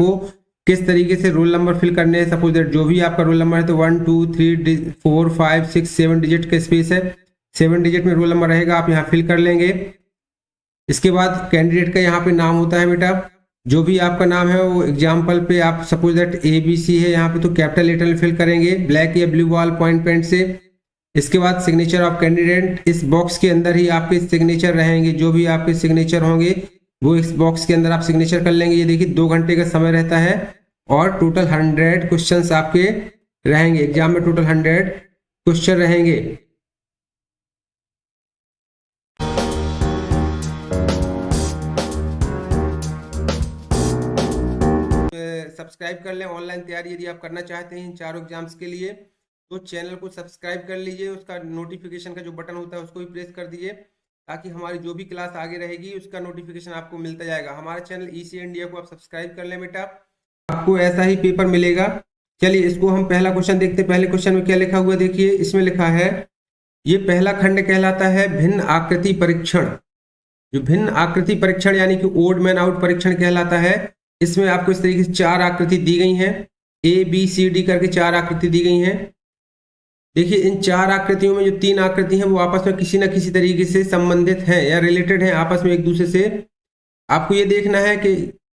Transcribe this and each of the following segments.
आपको किस तरीके से रोल नंबर फिल करने हैं। सपोज दैट जो भी आपका रोल नंबर है तो 1 2 3 4 5 6 7 डिजिट का स्पेस है, 7 डिजिट में रोल नंबर रहेगा, आप यहाँ फिल कर लेंगे। इसके बाद कैंडिडेट का यहाँ पे नाम होता है बेटा, जो भी आपका नाम है वो एग्जाम्पल पे आप सपोज दैट ABC है यहाँ पे तो कैपिटल लेटर में फिल करेंगे ब्लैक या ब्लू वॉल पॉइंट पेन से। इसके बाद सिग्नेचर ऑफ कैंडिडेट, इस बॉक्स के अंदर ही आपके सिग्नेचर रहेंगे, जो भी आपके सिग्नेचर होंगे वो इस बॉक्स के अंदर आप सिग्नेचर कर लेंगे। ये देखिए 2 घंटे का समय रहता है और टोटल 100 क्वेश्चंस आपके रहेंगे एग्जाम में, टोटल 100 क्वेश्चन रहेंगे। सब्सक्राइब कर लें। ऑनलाइन तैयारी यदि आप करना चाहते हैं इन चारों एग्जाम्स के लिए तो चैनल को सब्सक्राइब कर लीजिए, उसका नोटिफिकेशन का जो बटन होता है उसको भी प्रेस कर दीजिए ताकि हमारी जो भी क्लास आगे रहेगी उसका नोटिफिकेशन आपको मिलता जाएगा। हमारा चैनल ईसी इंडिया को आप सब्सक्राइब कर लें बेटा, आपको ऐसा ही पेपर मिलेगा। चलिए इसको हम पहला क्वेश्चन देखते हैं। पहले क्वेश्चन में क्या लिखा हुआ देखिए, इसमें लिखा है ये पहला खंड कहलाता है भिन्न आकृति परीक्षण। जो भिन्न आकृति परीक्षण यानी कि ओड मैन आउट परीक्षण कहलाता है। इसमें आपको इस तरीके से 4 आकृति दी गई हैं, ABCD करके 4 आकृति दी गई हैं। देखिए इन 4 आकृतियों में जो 3 आकृति हैं वो आपस में किसी न किसी तरीके से संबंधित हैं या रिलेटेड हैं आपस में एक दूसरे से। आपको ये देखना है कि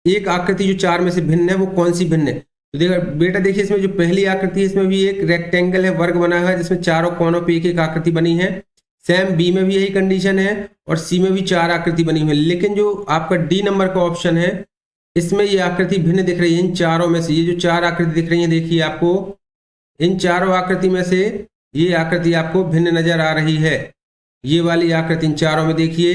एक आकृति जो 4 में से भिन्न है वो कौन सी भिन्न है। तो देखा बेटा, देखिए इसमें जो पहली आकृति है इसमें भी एक रेक्टेंगल है, वर्ग बना हुआ है जिसमें चारों कोनों पे एक एक आकृति बनी है। सेम बी में भी यही कंडीशन है और सी में भी 4 आकृति बनी हुई है। लेकिन जो आपका डी नंबर का ऑप्शन है इसमें ये आकृति भिन्न दिख रही है इन चारों में से। ये जो 4 आकृति दिख रही है देखिए आपको इन चारों आकृति में से ये आकृति आपको भिन्न नजर आ रही है। ये वाली आकृति इन चारों में देखिए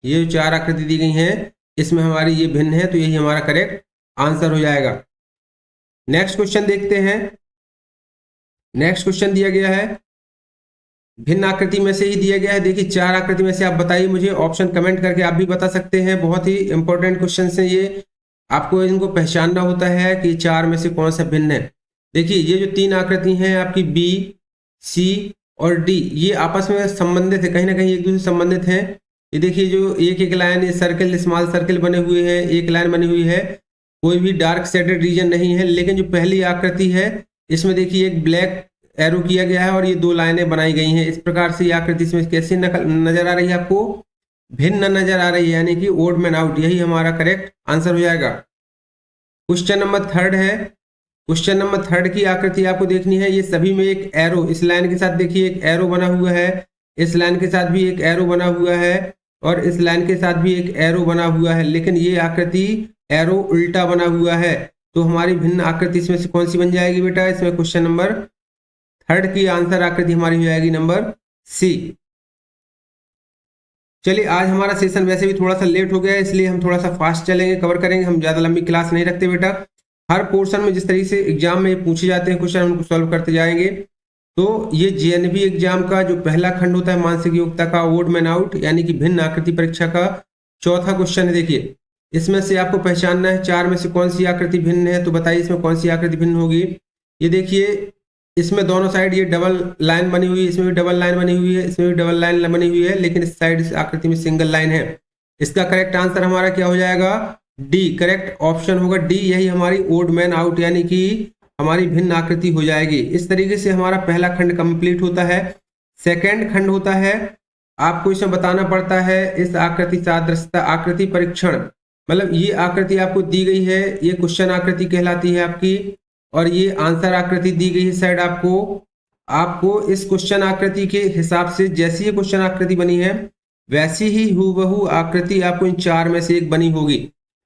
ये जो 4 आकृति दी गई हैं इसमें हमारी ये भिन्न है, तो यही हमारा करेक्ट आंसर हो जाएगा। नेक्स्ट क्वेश्चन देखते हैं। नेक्स्ट क्वेश्चन दिया गया है भिन्न आकृति में से ही दिया गया है। देखिए 4 आकृति में से आप बताइए मुझे, ऑप्शन कमेंट करके आप भी बता सकते हैं। बहुत ही इंपॉर्टेंट क्वेश्चन है ये, आपको इनको पहचानना होता है कि 4 में से कौन सा भिन्न है। देखिए ये जो 3 आकृति हैं आपकी B, C और D ये आपस में संबंधित है, कहीं ना कहीं एक दूसरे से संबंधित हैं। ये देखिए जो एक एक लाइन ये सर्कल स्मॉल सर्कल बने हुए हैं, एक लाइन बनी हुई है, कोई भी डार्क शेडेड रीजन नहीं है। लेकिन जो पहली आकृति है इसमें देखिए एक ब्लैक एरो किया गया है और ये 2 लाइनें बनाई गई हैं। इस प्रकार से ये आकृति इसमें कैसी नजर आ रही है आपको, भिन्न नजर आ रही है, यानी कि ओड मैन आउट। यही हमारा करेक्ट आंसर हो जाएगा। क्वेश्चन नंबर 3 है। क्वेश्चन नंबर 3 की आकृति आपको देखनी है। ये सभी में एक एरो, इस लाइन के साथ देखिए एक एरो बना हुआ है, इस लाइन के साथ भी एक एरो बना हुआ है और इस लाइन के साथ भी एक एरो बना हुआ है। लेकिन ये आकृति एरो उल्टा बना हुआ है, तो हमारी भिन्न आकृति इसमें से कौन सी बन जाएगी बेटा। इसमें क्वेश्चन नंबर 3 की आंसर आकृति हमारी हो जाएगी नंबर C। चलिए आज हमारा सेशन वैसे भी थोड़ा सा लेट हो गया है, इसलिए हम थोड़ा सा फास्ट चलेंगे, कवर करेंगे। हम ज़्यादा लंबी क्लास नहीं रखते बेटा। हर पोर्शन में जिस तरीके से एग्जाम में पूछे जाते हैं क्वेश्चन उनको सॉल्व करते जाएंगे। तो ये JNV एग्जाम का जो पहला खंड होता है मानसिक योग्यता का ओड मैन आउट यानी कि भिन्न आकृति परीक्षा का चौथा क्वेश्चन है। देखिए इसमें से आपको पहचानना है 4 में से कौन सी आकृति भिन्न है, तो बताइए इसमें कौन सी आकृति भिन्न होगी। ये देखिए इसमें दोनों साइड ये डबल लाइन बनी हुई है, इसमें भी डबल लाइन बनी हुई है, इसमें भी डबल लाइन बनी हुई है, लेकिन इस साइड इस आकृति में सिंगल लाइन है। इसका करेक्ट आंसर हमारा क्या हो जाएगा, डी। करेक्ट ऑप्शन होगा डी, यही हमारी ओड मैन आउट यानी कि हमारी भिन्न आकृति हो जाएगी। इस तरीके से हमारा पहला खंड कंप्लीट होता है। सेकेंड खंड होता है, आपको इसमें बताना पड़ता है इस आकृति सादृश्यता आकृति परीक्षण, मतलब ये आकृति आपको दी गई है, ये क्वेश्चन आकृति कहलाती है आपकी और ये आंसर आकृति दी गई है साइड आपको इस क्वेश्चन आकृति के हिसाब से जैसी ये क्वेश्चन आकृति बनी है वैसी ही हूबहू आकृति आपको इन 4 में से एक बनी होगी।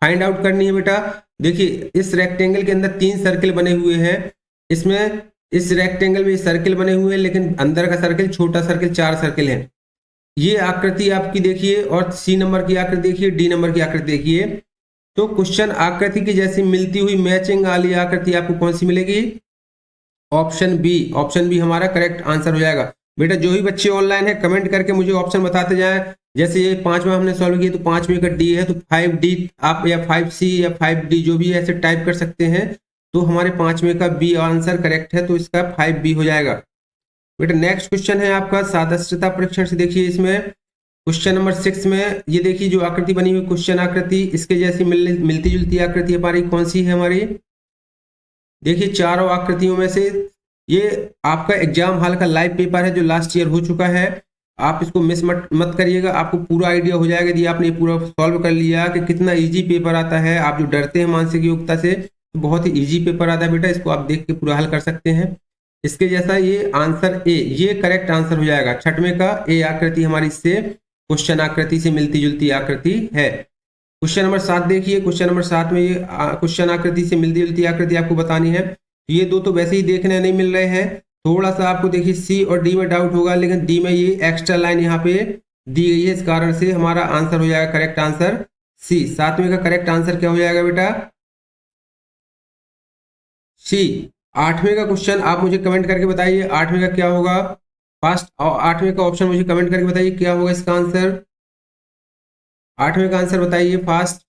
फाइंड आउट करनी है बेटा। देखिए इस रेक्टेंगल के अंदर 3 सर्किल बने हुए हैं, इसमें इस रेक्टेंगल में सर्किल बने हुए हैं लेकिन अंदर का सर्किल छोटा सर्किल 4 सर्किल है। ये आकृति आपकी देखिए और C नंबर की आकृति देखिए, D नंबर की आकृति देखिए। तो क्वेश्चन आकृति की जैसी मिलती हुई मैचिंग वाली आकृति आपको कौन सी मिलेगी, ऑप्शन बी। ऑप्शन बी हमारा करेक्ट आंसर हो जाएगा। बेटा जो ही बच्चे ऑनलाइन है कमेंट करके मुझे ऑप्शन बताते जाएं। जैसे ये 5वां हमने सॉल्व किया तो 5वें का डी है तो 5D आप या 5C या 5D जो भी ऐसे टाइप कर सकते हैं। तो हमारे 5वें का बी आंसर करेक्ट है, तो इसका 5B हो जाएगा। बेटा नेक्स्ट क्वेश्चन है आपका सादृश्यता परीक्षण से। देखिए इसमें क्वेश्चन नंबर 6 में ये देखिए जो आकृति बनी हुई क्वेश्चन आकृति, इसके जैसी मिलती जुलती आकृति हमारी कौन सी है हमारी, देखिए चारों आकृतियों में से ये आपका एग्जाम हॉल का लाइव पेपर है जो लास्ट ईयर हो चुका है। आप इसको मिस मत करिएगा, आपको पूरा आइडिया हो जाएगा यदि आपने पूरा सॉल्व कर लिया कि कितना इजी पेपर आता है। आप जो डरते हैं मानसिक योग्यता से, तो बहुत ही इजी पेपर आता है बेटा, इसको आप देख के पूरा हल कर सकते हैं। इसके जैसा ये आंसर ए, ये करेक्ट आंसर हो जाएगा। छठवें का ए आकृति हमारी इससे क्वेश्चन आकृति से मिलती जुलती आकृति है। क्वेश्चन नंबर 7 देखिए, क्वेश्चन नंबर 7 में ये क्वेश्चन आकृति से मिलती जुलती आकृति आपको बतानी है। ये दो तो वैसे ही देखने नहीं मिल रहे हैं, थोड़ा सा आपको देखिए सी और डी में डाउट होगा, लेकिन डी में ये एक्स्ट्रा लाइन यहाँ पे दी गई है, इस कारण से हमारा आंसर हो जाएगा करेक्ट आंसर सी। 7वें का करेक्ट आंसर क्या हो जाएगा बेटा, सी। 8वें का क्वेश्चन आप मुझे कमेंट करके बताइए 8वें का क्या होगा, फर्स्ट 8वें का ऑप्शन मुझे कमेंट करके बताइए क्या होगा इसका आंसर। 8वें का आंसर बताइए फास्ट।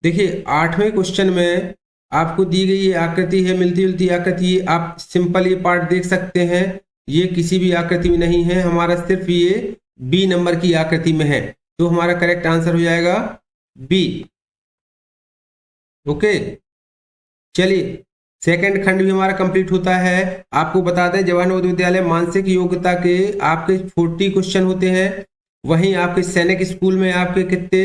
देखिए 8वें क्वेश्चन में आपको दी गई ये आकृति है मिलती जुलती आकृति, आप सिंपल ये पार्ट देख सकते हैं, ये किसी भी आकृति में नहीं है, हमारा सिर्फ ये बी नंबर की आकृति में है, तो हमारा करेक्ट आंसर हो जाएगा बी। ओके, चलिए सेकंड खंड भी हमारा कंप्लीट होता है। आपको बता दें जवाहर नवोदय विद्यालय मानसिक योग्यता के आपके 40 क्वेश्चन होते हैं, वहीं आपके सैनिक स्कूल में आपके कितने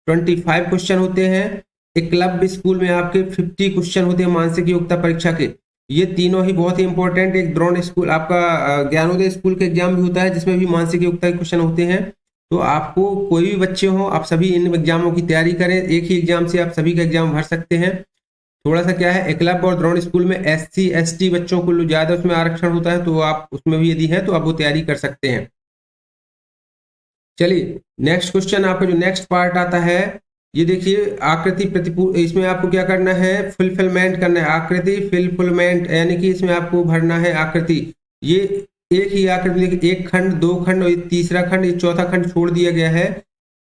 25 क्वेश्चन होते हैं, एकलव्य स्कूल में आपके 50 क्वेश्चन होते हैं मानसिक योग्यता परीक्षा के। ये तीनों ही बहुत ही इंपॉर्टेंट। एक द्रोण स्कूल आपका ज्ञानोदय स्कूल का एग्जाम भी होता है जिसमें भी मानसिक योग्यता के क्वेश्चन होते हैं। तो आपको कोई भी बच्चे हो, आप सभी इन एग्जामों की तैयारी करें, एक ही एग्जाम से आप सभी का एग्जाम भर सकते हैं। थोड़ा सा क्या है, एकलव्य और द्रोण स्कूल में SC ST बच्चों को ज्यादा उसमें आरक्षण होता है, तो आप उसमें भी यदि है तो आप वो तैयारी कर सकते हैं। चलिए नेक्स्ट क्वेश्चन, आपका जो नेक्स्ट पार्ट आता है ये देखिए आकृति प्रतिपूर्ति। इसमें आपको क्या करना है, फुलफिलमेंट करना है, आकृति फुलफिलमेंट, यानी कि इसमें आपको भरना है आकृति। ये एक ही आकृति, देखिए एक खंड, दो खंड और तीसरा खंड, ये चौथा खंड छोड़ दिया गया है।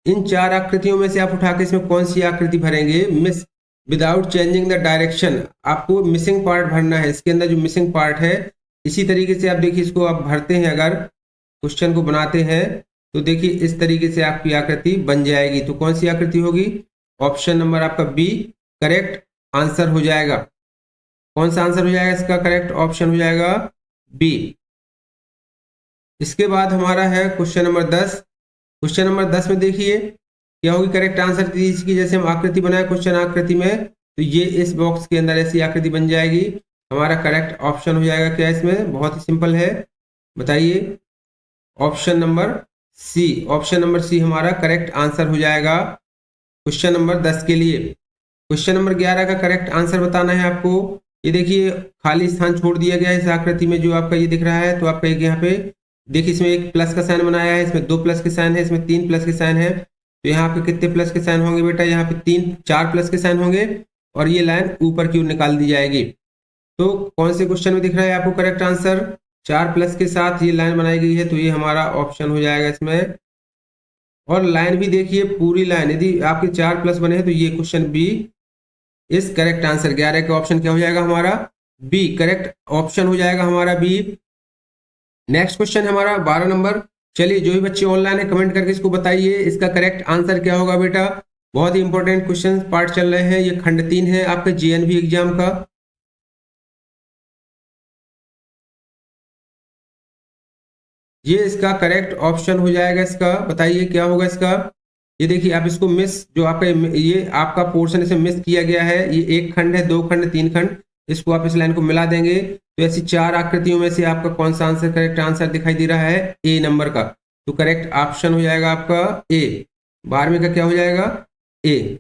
इन 4 आकृतियों में से आप उठा के इसमें कौन सी आकृति भरेंगे, miss without changing the direction, आपको मिसिंग पार्ट भरना है। इसके अंदर जो मिसिंग पार्ट है, इसी तरीके से आप देखिए इसको आप भरते हैं, अगर क्वेश्चन को बनाते हैं तो देखिए इस तरीके से आपकी आकृति बन जाएगी। तो कौन सी आकृति होगी, ऑप्शन नंबर आपका बी करेक्ट आंसर हो जाएगा। कौन सा आंसर हो जाएगा इसका, करेक्ट ऑप्शन हो जाएगा बी। इसके बाद हमारा है क्वेश्चन नंबर 10। क्वेश्चन नंबर 10 में देखिए क्या होगी करेक्ट आंसर इसकी, जैसे हम आकृति बनाए क्वेश्चन आकृति में, तो ये इस बॉक्स के अंदर ऐसी आकृति बन जाएगी। हमारा करेक्ट ऑप्शन हो जाएगा क्या इसमें, बहुत ही सिंपल है, बताइए option number C. Option number C हमारा करेक्ट आंसर हो जाएगा क्वेश्चन नंबर 10 के लिए। क्वेश्चन नंबर 11 का करेक्ट आंसर बताना है आपको। ये देखिए खाली स्थान छोड़ दिया गया है इस आकृति में, जो आपका ये दिख रहा है, तो आपका एक यहाँ पे देखिए इसमें एक प्लस का साइन बनाया है, इसमें 2 प्लस के साइन है, इसमें 3 प्लस के साइन है। तो यहाँ पे कितने प्लस के साइन होंगे बेटा, यहाँ पे 4 प्लस के साइन होंगे और ये लाइन ऊपर की ओर निकाल दी जाएगी। तो कौन से क्वेश्चन में दिख रहा है आपको करेक्ट आंसर, 4 प्लस के साथ ये लाइन बनाई गई है, तो ये हमारा ऑप्शन हो जाएगा इसमें। और लाइन भी देखिए पूरी लाइन, यदि आपके 4 प्लस बने हैं तो ये क्वेश्चन बी इस करेक्ट आंसर। 11 का ऑप्शन क्या हो जाएगा हमारा, बी करेक्ट ऑप्शन हो जाएगा हमारा बी। नेक्स्ट क्वेश्चन हमारा 12 नंबर। चलिए जो भी बच्चे ऑनलाइन है कमेंट करके इसको बताइए इसका करेक्ट आंसर क्या होगा बेटा। बहुत ही इंपॉर्टेंट क्वेश्चन पार्ट चल रहे हैं, ये खंड 3 है आपके JNV एग्जाम का। ये इसका करेक्ट ऑप्शन हो जाएगा इसका, बताइए क्या होगा इसका। ये देखिए आप इसको मिस, जो आपका ये आपका पोर्शन इसे मिस किया गया है, ये एक खंड है, 2 खंड, 3 खंड, इसको आप इस लाइन को मिला देंगे तो ऐसी 4 आकृतियों में से आपका कौन सा आंसर करेक्ट आंसर दिखाई दे रहा है, ए नंबर का। तो करेक्ट ऑप्शन हो जाएगा आपका ए। 12वें का क्या हो जाएगा, ए।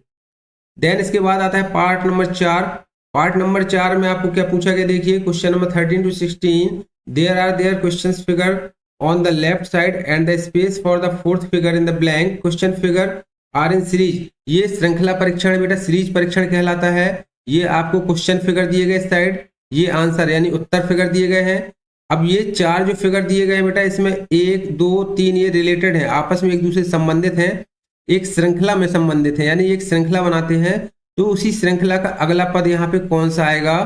देन इसके बाद आता है पार्ट नंबर 4। पार्ट नंबर 4 में आपको क्या पूछा गया, देखिए question number 13 to 16 there are there question figure on the left side and the space for the fourth figure in the blank question figure are in series। ये श्रृंखला परीक्षण है बेटा, सीरीज परीक्षण कहलाता है। ये आपको क्वेश्चन फिगर दिए गए साइड, ये आंसर यानी उत्तर फिगर दिए गए हैं। अब ये 4 जो फिगर दिए गए बेटा, इसमें 1 2 3 ये रिलेटेड है, आपस में एक दूसरे से संबंधित हैं, एक श्रृंखला में संबंधित है, यानी एक श्रृंखला बनाते हैं। तो उसी श्रृंखला का अगला पद यहाँ पे कौन सा आएगा,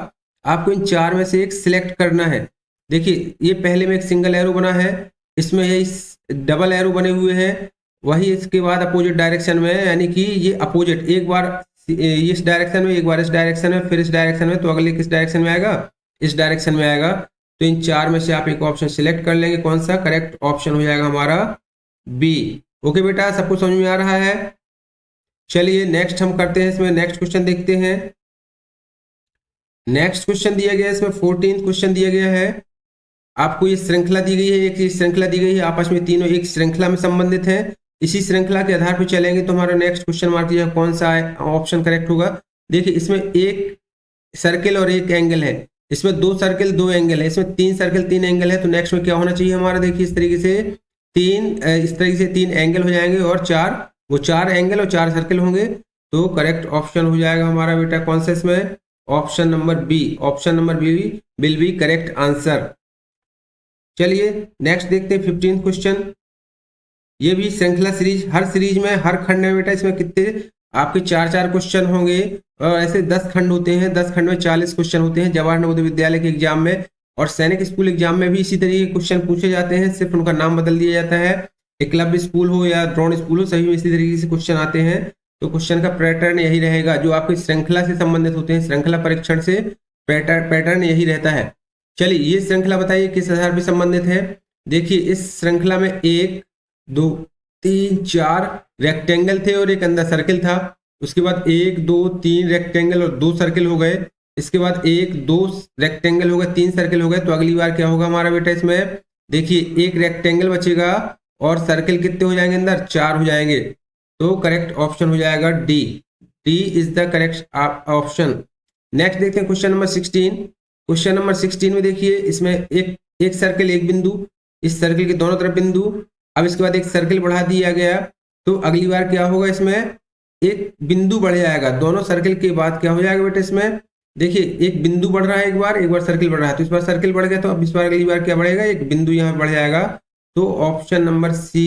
आपको इन 4 में से एक सिलेक्ट करना है। देखिए ये पहले में एक सिंगल एरो बना है, इसमें ये डबल एरो बने हुए हैं, वही इसके बाद अपोजिट डायरेक्शन में है, यानी कि ये अपोजिट, एक बार इस डायरेक्शन में, एक बार इस डायरेक्शन में, फिर इस डायरेक्शन में, तो अगले किस डायरेक्शन में आएगा, इस डायरेक्शन में आएगा। तो इन चार में से आप एक ऑप्शन सिलेक्ट कर लेंगे, कौन सा करेक्ट ऑप्शन हो जाएगा हमारा बी। ओके बेटा, सबको समझ में आ रहा है। चलिए नेक्स्ट हम करते हैं, इसमें नेक्स्ट क्वेश्चन देखते हैं। नेक्स्ट क्वेश्चन दिया गया है, इसमें 14 क्वेश्चन दिया गया है। आपको ये श्रृंखला दी गई है, एक श्रृंखला दी गई है, आपस में तीनों एक श्रृंखला में संबंधित हैं। इसी श्रृंखला के आधार पर चलेंगे तो हमारा नेक्स्ट क्वेश्चन मार्क यह कौन सा ऑप्शन करेक्ट होगा। देखिए इसमें एक सर्किल और एक एंगल है, इसमें दो सर्किल दो एंगल है, इसमें तीन सर्किल तीन एंगल है, तो नेक्स्ट में क्या होना चाहिए हमारा, देखिए इस तरीके से तीन एंगल हो जाएंगे और चार एंगल और चार सर्किल होंगे, तो करेक्ट ऑप्शन हो जाएगा हमारा बेटा कौन सा, इसमें option number B. Option number B will be correct answer. चलिए नेक्स्ट देखते हैं 15 क्वेश्चन। ये भी श्रृंखला सीरीज, हर सीरीज में हर खंड में बेटा इसमें कितने आपके चार चार क्वेश्चन होंगे, और ऐसे 10 खंड होते हैं, 10 खंड में 40 क्वेश्चन होते हैं। जवाहर नवोदय विद्यालय के एग्जाम में और सैनिक स्कूल एग्जाम में भी इसी तरीके के क्वेश्चन पूछे जाते हैं, सिर्फ उनका नाम बदल दिया जाता है। एकलव्य स्कूल हो या द्रोण स्कूल हो, सभी में इसी तरीके से क्वेश्चन आते हैं। तो क्वेश्चन का पैटर्न यही रहेगा, जो आपकी श्रृंखला से संबंधित होते हैं, श्रृंखला परीक्षण से पैटर्न यही रहता है। चलिए ये श्रृंखला बताइए किस आधार पर संबंधित है। देखिए इस श्रृंखला में 1 2 3 4 रेक्टेंगल थे और एक अंदर सर्किल था। उसके बाद 1 2 3 रेक्टेंगल और 2 सर्किल हो गए। इसके बाद 1 2 रेक्टेंगल हो गए, 3 सर्किल हो गए। तो अगली बार क्या होगा हमारा बेटा, इसमें देखिए एक रेक्टेंगल बचेगा और सर्किल कितने हो जाएंगे अंदर, 4 हो जाएंगे। तो करेक्ट ऑप्शन हो जाएगा D. D is the correct option. Next देखते हैं क्वेश्चन नंबर 16। क्वेश्चन नंबर 16 में देखिए इसमें एक सर्किल एक बिंदु, इस सर्किल के दोनों तरफ बिंदु। अब इसके बाद एक सर्किल बढ़ा दिया गया, तो अगली बार क्या होगा, इसमें एक बिंदु बढ़ जाएगा। दोनों सर्किल के बाद क्या हो जाएगा बेटा, इसमें देखिए एक बिंदु बढ़ रहा है, एक बार सर्किल बढ़ रहा है, तो इस बार सर्किल बढ़ गया, तो अब इस बार अगली बार क्या बढ़ेगा, एक बिंदु यहाँ बढ़ जाएगा। तो ऑप्शन नंबर सी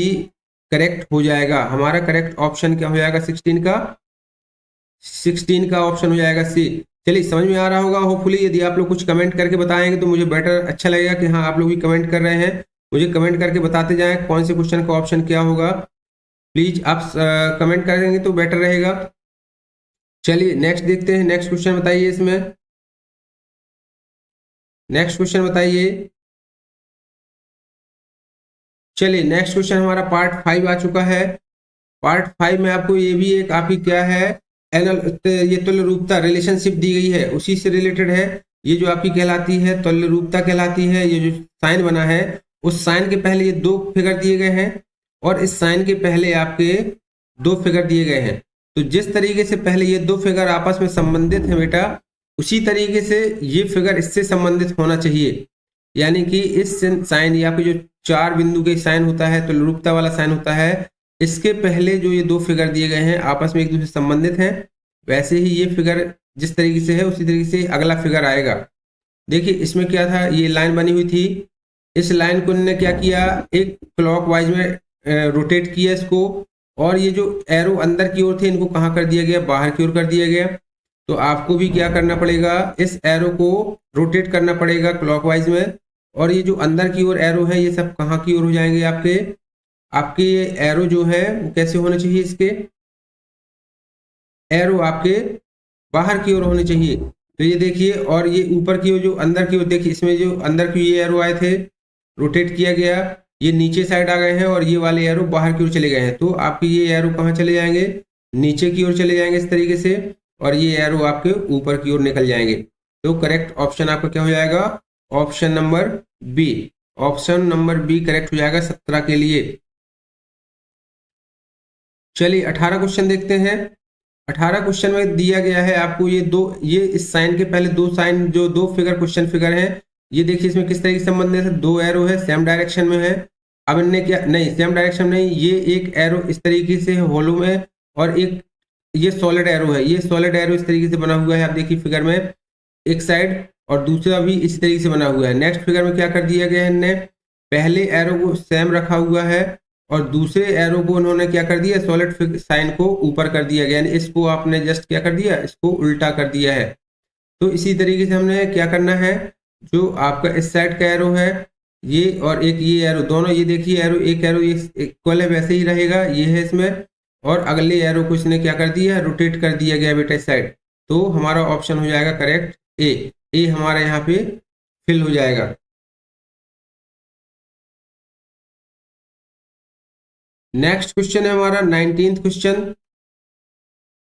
करेक्ट हो जाएगा। हमारा करेक्ट ऑप्शन क्या हो जाएगा 16 का ऑप्शन हो जाएगा सी। चलिए समझ में आ रहा होगा होपफुली। यदि आप लोग कुछ कमेंट करके बताएंगे तो मुझे बेटर अच्छा लगेगा कि हाँ आप लोग भी कमेंट कर रहे हैं। मुझे कमेंट करके बताते जाएं कौन से क्वेश्चन का ऑप्शन क्या होगा। प्लीज आप कमेंट करेंगे तो बेटर रहेगा। चलिए नेक्स्ट देखते हैं, नेक्स्ट क्वेश्चन बताइए। इसमें नेक्स्ट क्वेश्चन बताइए। चलिए नेक्स्ट क्वेश्चन हमारा पार्ट 5 आ चुका है। पार्ट 5 में आपको ये भी एक आपकी क्या है, ये तुल्यरूपता रिलेशनशिप दी गई है, उसी से रिलेटेड है। ये जो आपकी कहलाती है तुल्यरूपता कहलाती है। ये जो साइन बना है उस साइन के पहले ये 2 फिगर दिए गए हैं और इस साइन के पहले आपके 2 फिगर दिए गए हैं। तो जिस तरीके से पहले ये 2 फिगर आपस में संबंधित है बेटा, उसी तरीके से ये फिगर इससे संबंधित होना चाहिए। यानी कि इस साइन या फिर जो 4 बिंदु के साइन होता है, तुल्यरूपता वाला साइन होता है, इसके पहले जो ये 2 फिगर दिए गए हैं आपस में एक दूसरे से संबंधित हैं। वैसे ही ये फिगर जिस तरीके से है उसी तरीके से अगला फिगर आएगा। देखिए इसमें क्या था, ये लाइन बनी हुई थी, इस लाइन को इन्होंने क्या किया, एक क्लॉकवाइज में रोटेट किया इसको, और ये जो एरो अंदर की ओर थे इनको कहाँ कर दिया गया, बाहर की ओर कर दिया गया। तो आपको भी क्या करना पड़ेगा, इस एरो को रोटेट करना पड़ेगा क्लॉकवाइज में, और ये जो अंदर की ओर एरो है ये सब कहाँ की ओर हो जाएंगे, आपके ये एरो जो है वो कैसे होने चाहिए, इसके एरो आपके बाहर की ओर होने चाहिए। तो ये देखिए, और ये ऊपर की ओर जो अंदर की ओर, देखिए इसमें जो अंदर की ये एरो आए थे रोटेट किया गया, ये नीचे साइड आ गए हैं और ये वाले एरो बाहर की ओर चले गए हैं। तो आपके ये एरो कहाँ चले जाएंगे, नीचे की ओर चले जाएंगे इस तरीके से, और ये एरो आपके ऊपर की ओर निकल जाएंगे। तो करेक्ट ऑप्शन आपका क्या हो जाएगा, option number B. Option number B correct हो जाएगा 17 के लिए। चलिए 18 क्वेश्चन देखते हैं। 18 क्वेश्चन में दिया गया है आपको ये इस साइन के पहले 2 साइन जो 2 फिगर क्वेश्चन फिगर है, ये देखिए इसमें किस तरीके से संबंधित है, 2 एरो है, सेम डायरेक्शन में है। अब इनने क्या, नहीं सेम डायरेक्शन नहीं, ये एक एरो इस तरीके से होलो में, और एक ये सॉलिड एरो है, ये सॉलिड एरो इस तरीके से बना हुआ है। आप देखिए फिगर में एक साइड, और दूसरा भी इस तरीके से बना हुआ है। नेक्स्ट फिगर में क्या कर दिया गया है, इनने पहले एरो को सेम रखा हुआ है और दूसरे एरो को उन्होंने क्या कर दिया, सॉलिड साइन को ऊपर कर दिया गया, यानी इसको आपने जस्ट क्या कर दिया, इसको उल्टा कर दिया है। तो इसी तरीके से हमने क्या करना है, जो आपका इस साइड का एरो है ये और एक ये एरो, दोनों ये देखिए एरो, एक एरो ये इक्वल है वैसे ही रहेगा, ये है इसमें, और अगले एरो को इसने क्या कर दिया, रोटेट कर दिया गया बेटा इस साइड। तो हमारा ऑप्शन हो जाएगा करेक्ट ए हमारा यहाँ पे फिल हो जाएगा। नेक्स्ट क्वेश्चन है हमारा 19th क्वेश्चन।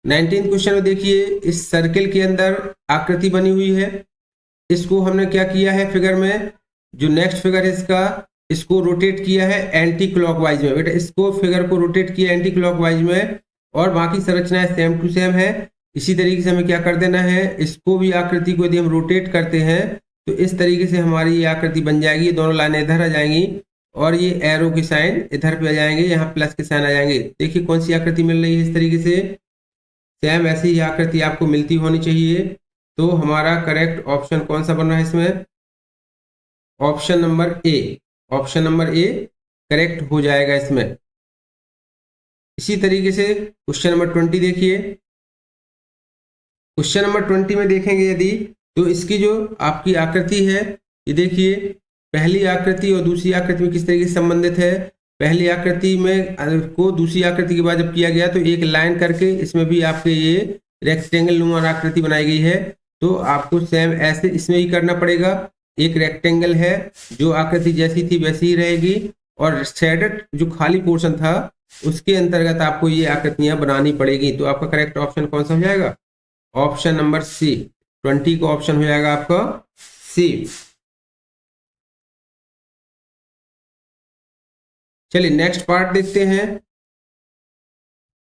19th क्वेश्चन में देखिए इस सर्किल के अंदर आकृति बनी हुई है, इसको हमने क्या किया है फिगर में, जो नेक्स्ट फिगर है इसका, इसको रोटेट किया है एंटी क्लॉकवाइज में बेटा, इसको फिगर को रोटेट किया एंटी क्लॉकवाइज में, और बाकी संरचनाएं सेम टू सेम है। इसी तरीके से हमें क्या कर देना है, इसको भी आकृति को यदि हम रोटेट करते हैं तो इस तरीके से हमारी ये आकृति बन जाएगी, दोनों लाइनें इधर आ जाएंगी और ये एरो के साइन इधर पे आ जाएंगे, यहाँ प्लस के साइन आ जाएंगे। देखिए कौन सी आकृति मिल रही है इस तरीके से, सेम ऐसी ही आकृति आपको मिलती होनी चाहिए। तो हमारा करेक्ट ऑप्शन कौन सा बन रहा है इसमें, option number A, option number A correct हो जाएगा इसमें। इसी तरीके से क्वेश्चन नंबर 20 देखिए, क्वेश्चन नंबर 20 में देखेंगे यदि, तो इसकी जो आपकी आकृति है ये देखिए, पहली आकृति और दूसरी आकृति में किस तरीके से संबंधित है। पहली आकृति में को दूसरी आकृति के बाद जब किया गया तो एक लाइन करके इसमें भी आपके ये रेक्टेंगल नुमा आकृति बनाई गई है, तो आपको सेम ऐसे इसमें ही करना पड़ेगा। एक रेक्टेंगल है, जो आकृति जैसी थी वैसी ही रहेगी, और शेडेड जो खाली पोर्शन था उसके अंतर्गत आपको ये आकृतियां बनानी पड़ेगी। तो आपका करेक्ट ऑप्शन कौन सा हो जाएगा, ऑप्शन नंबर सी, 20 का ऑप्शन हो जाएगा आपका सी। चलिए नेक्स्ट पार्ट देखते हैं।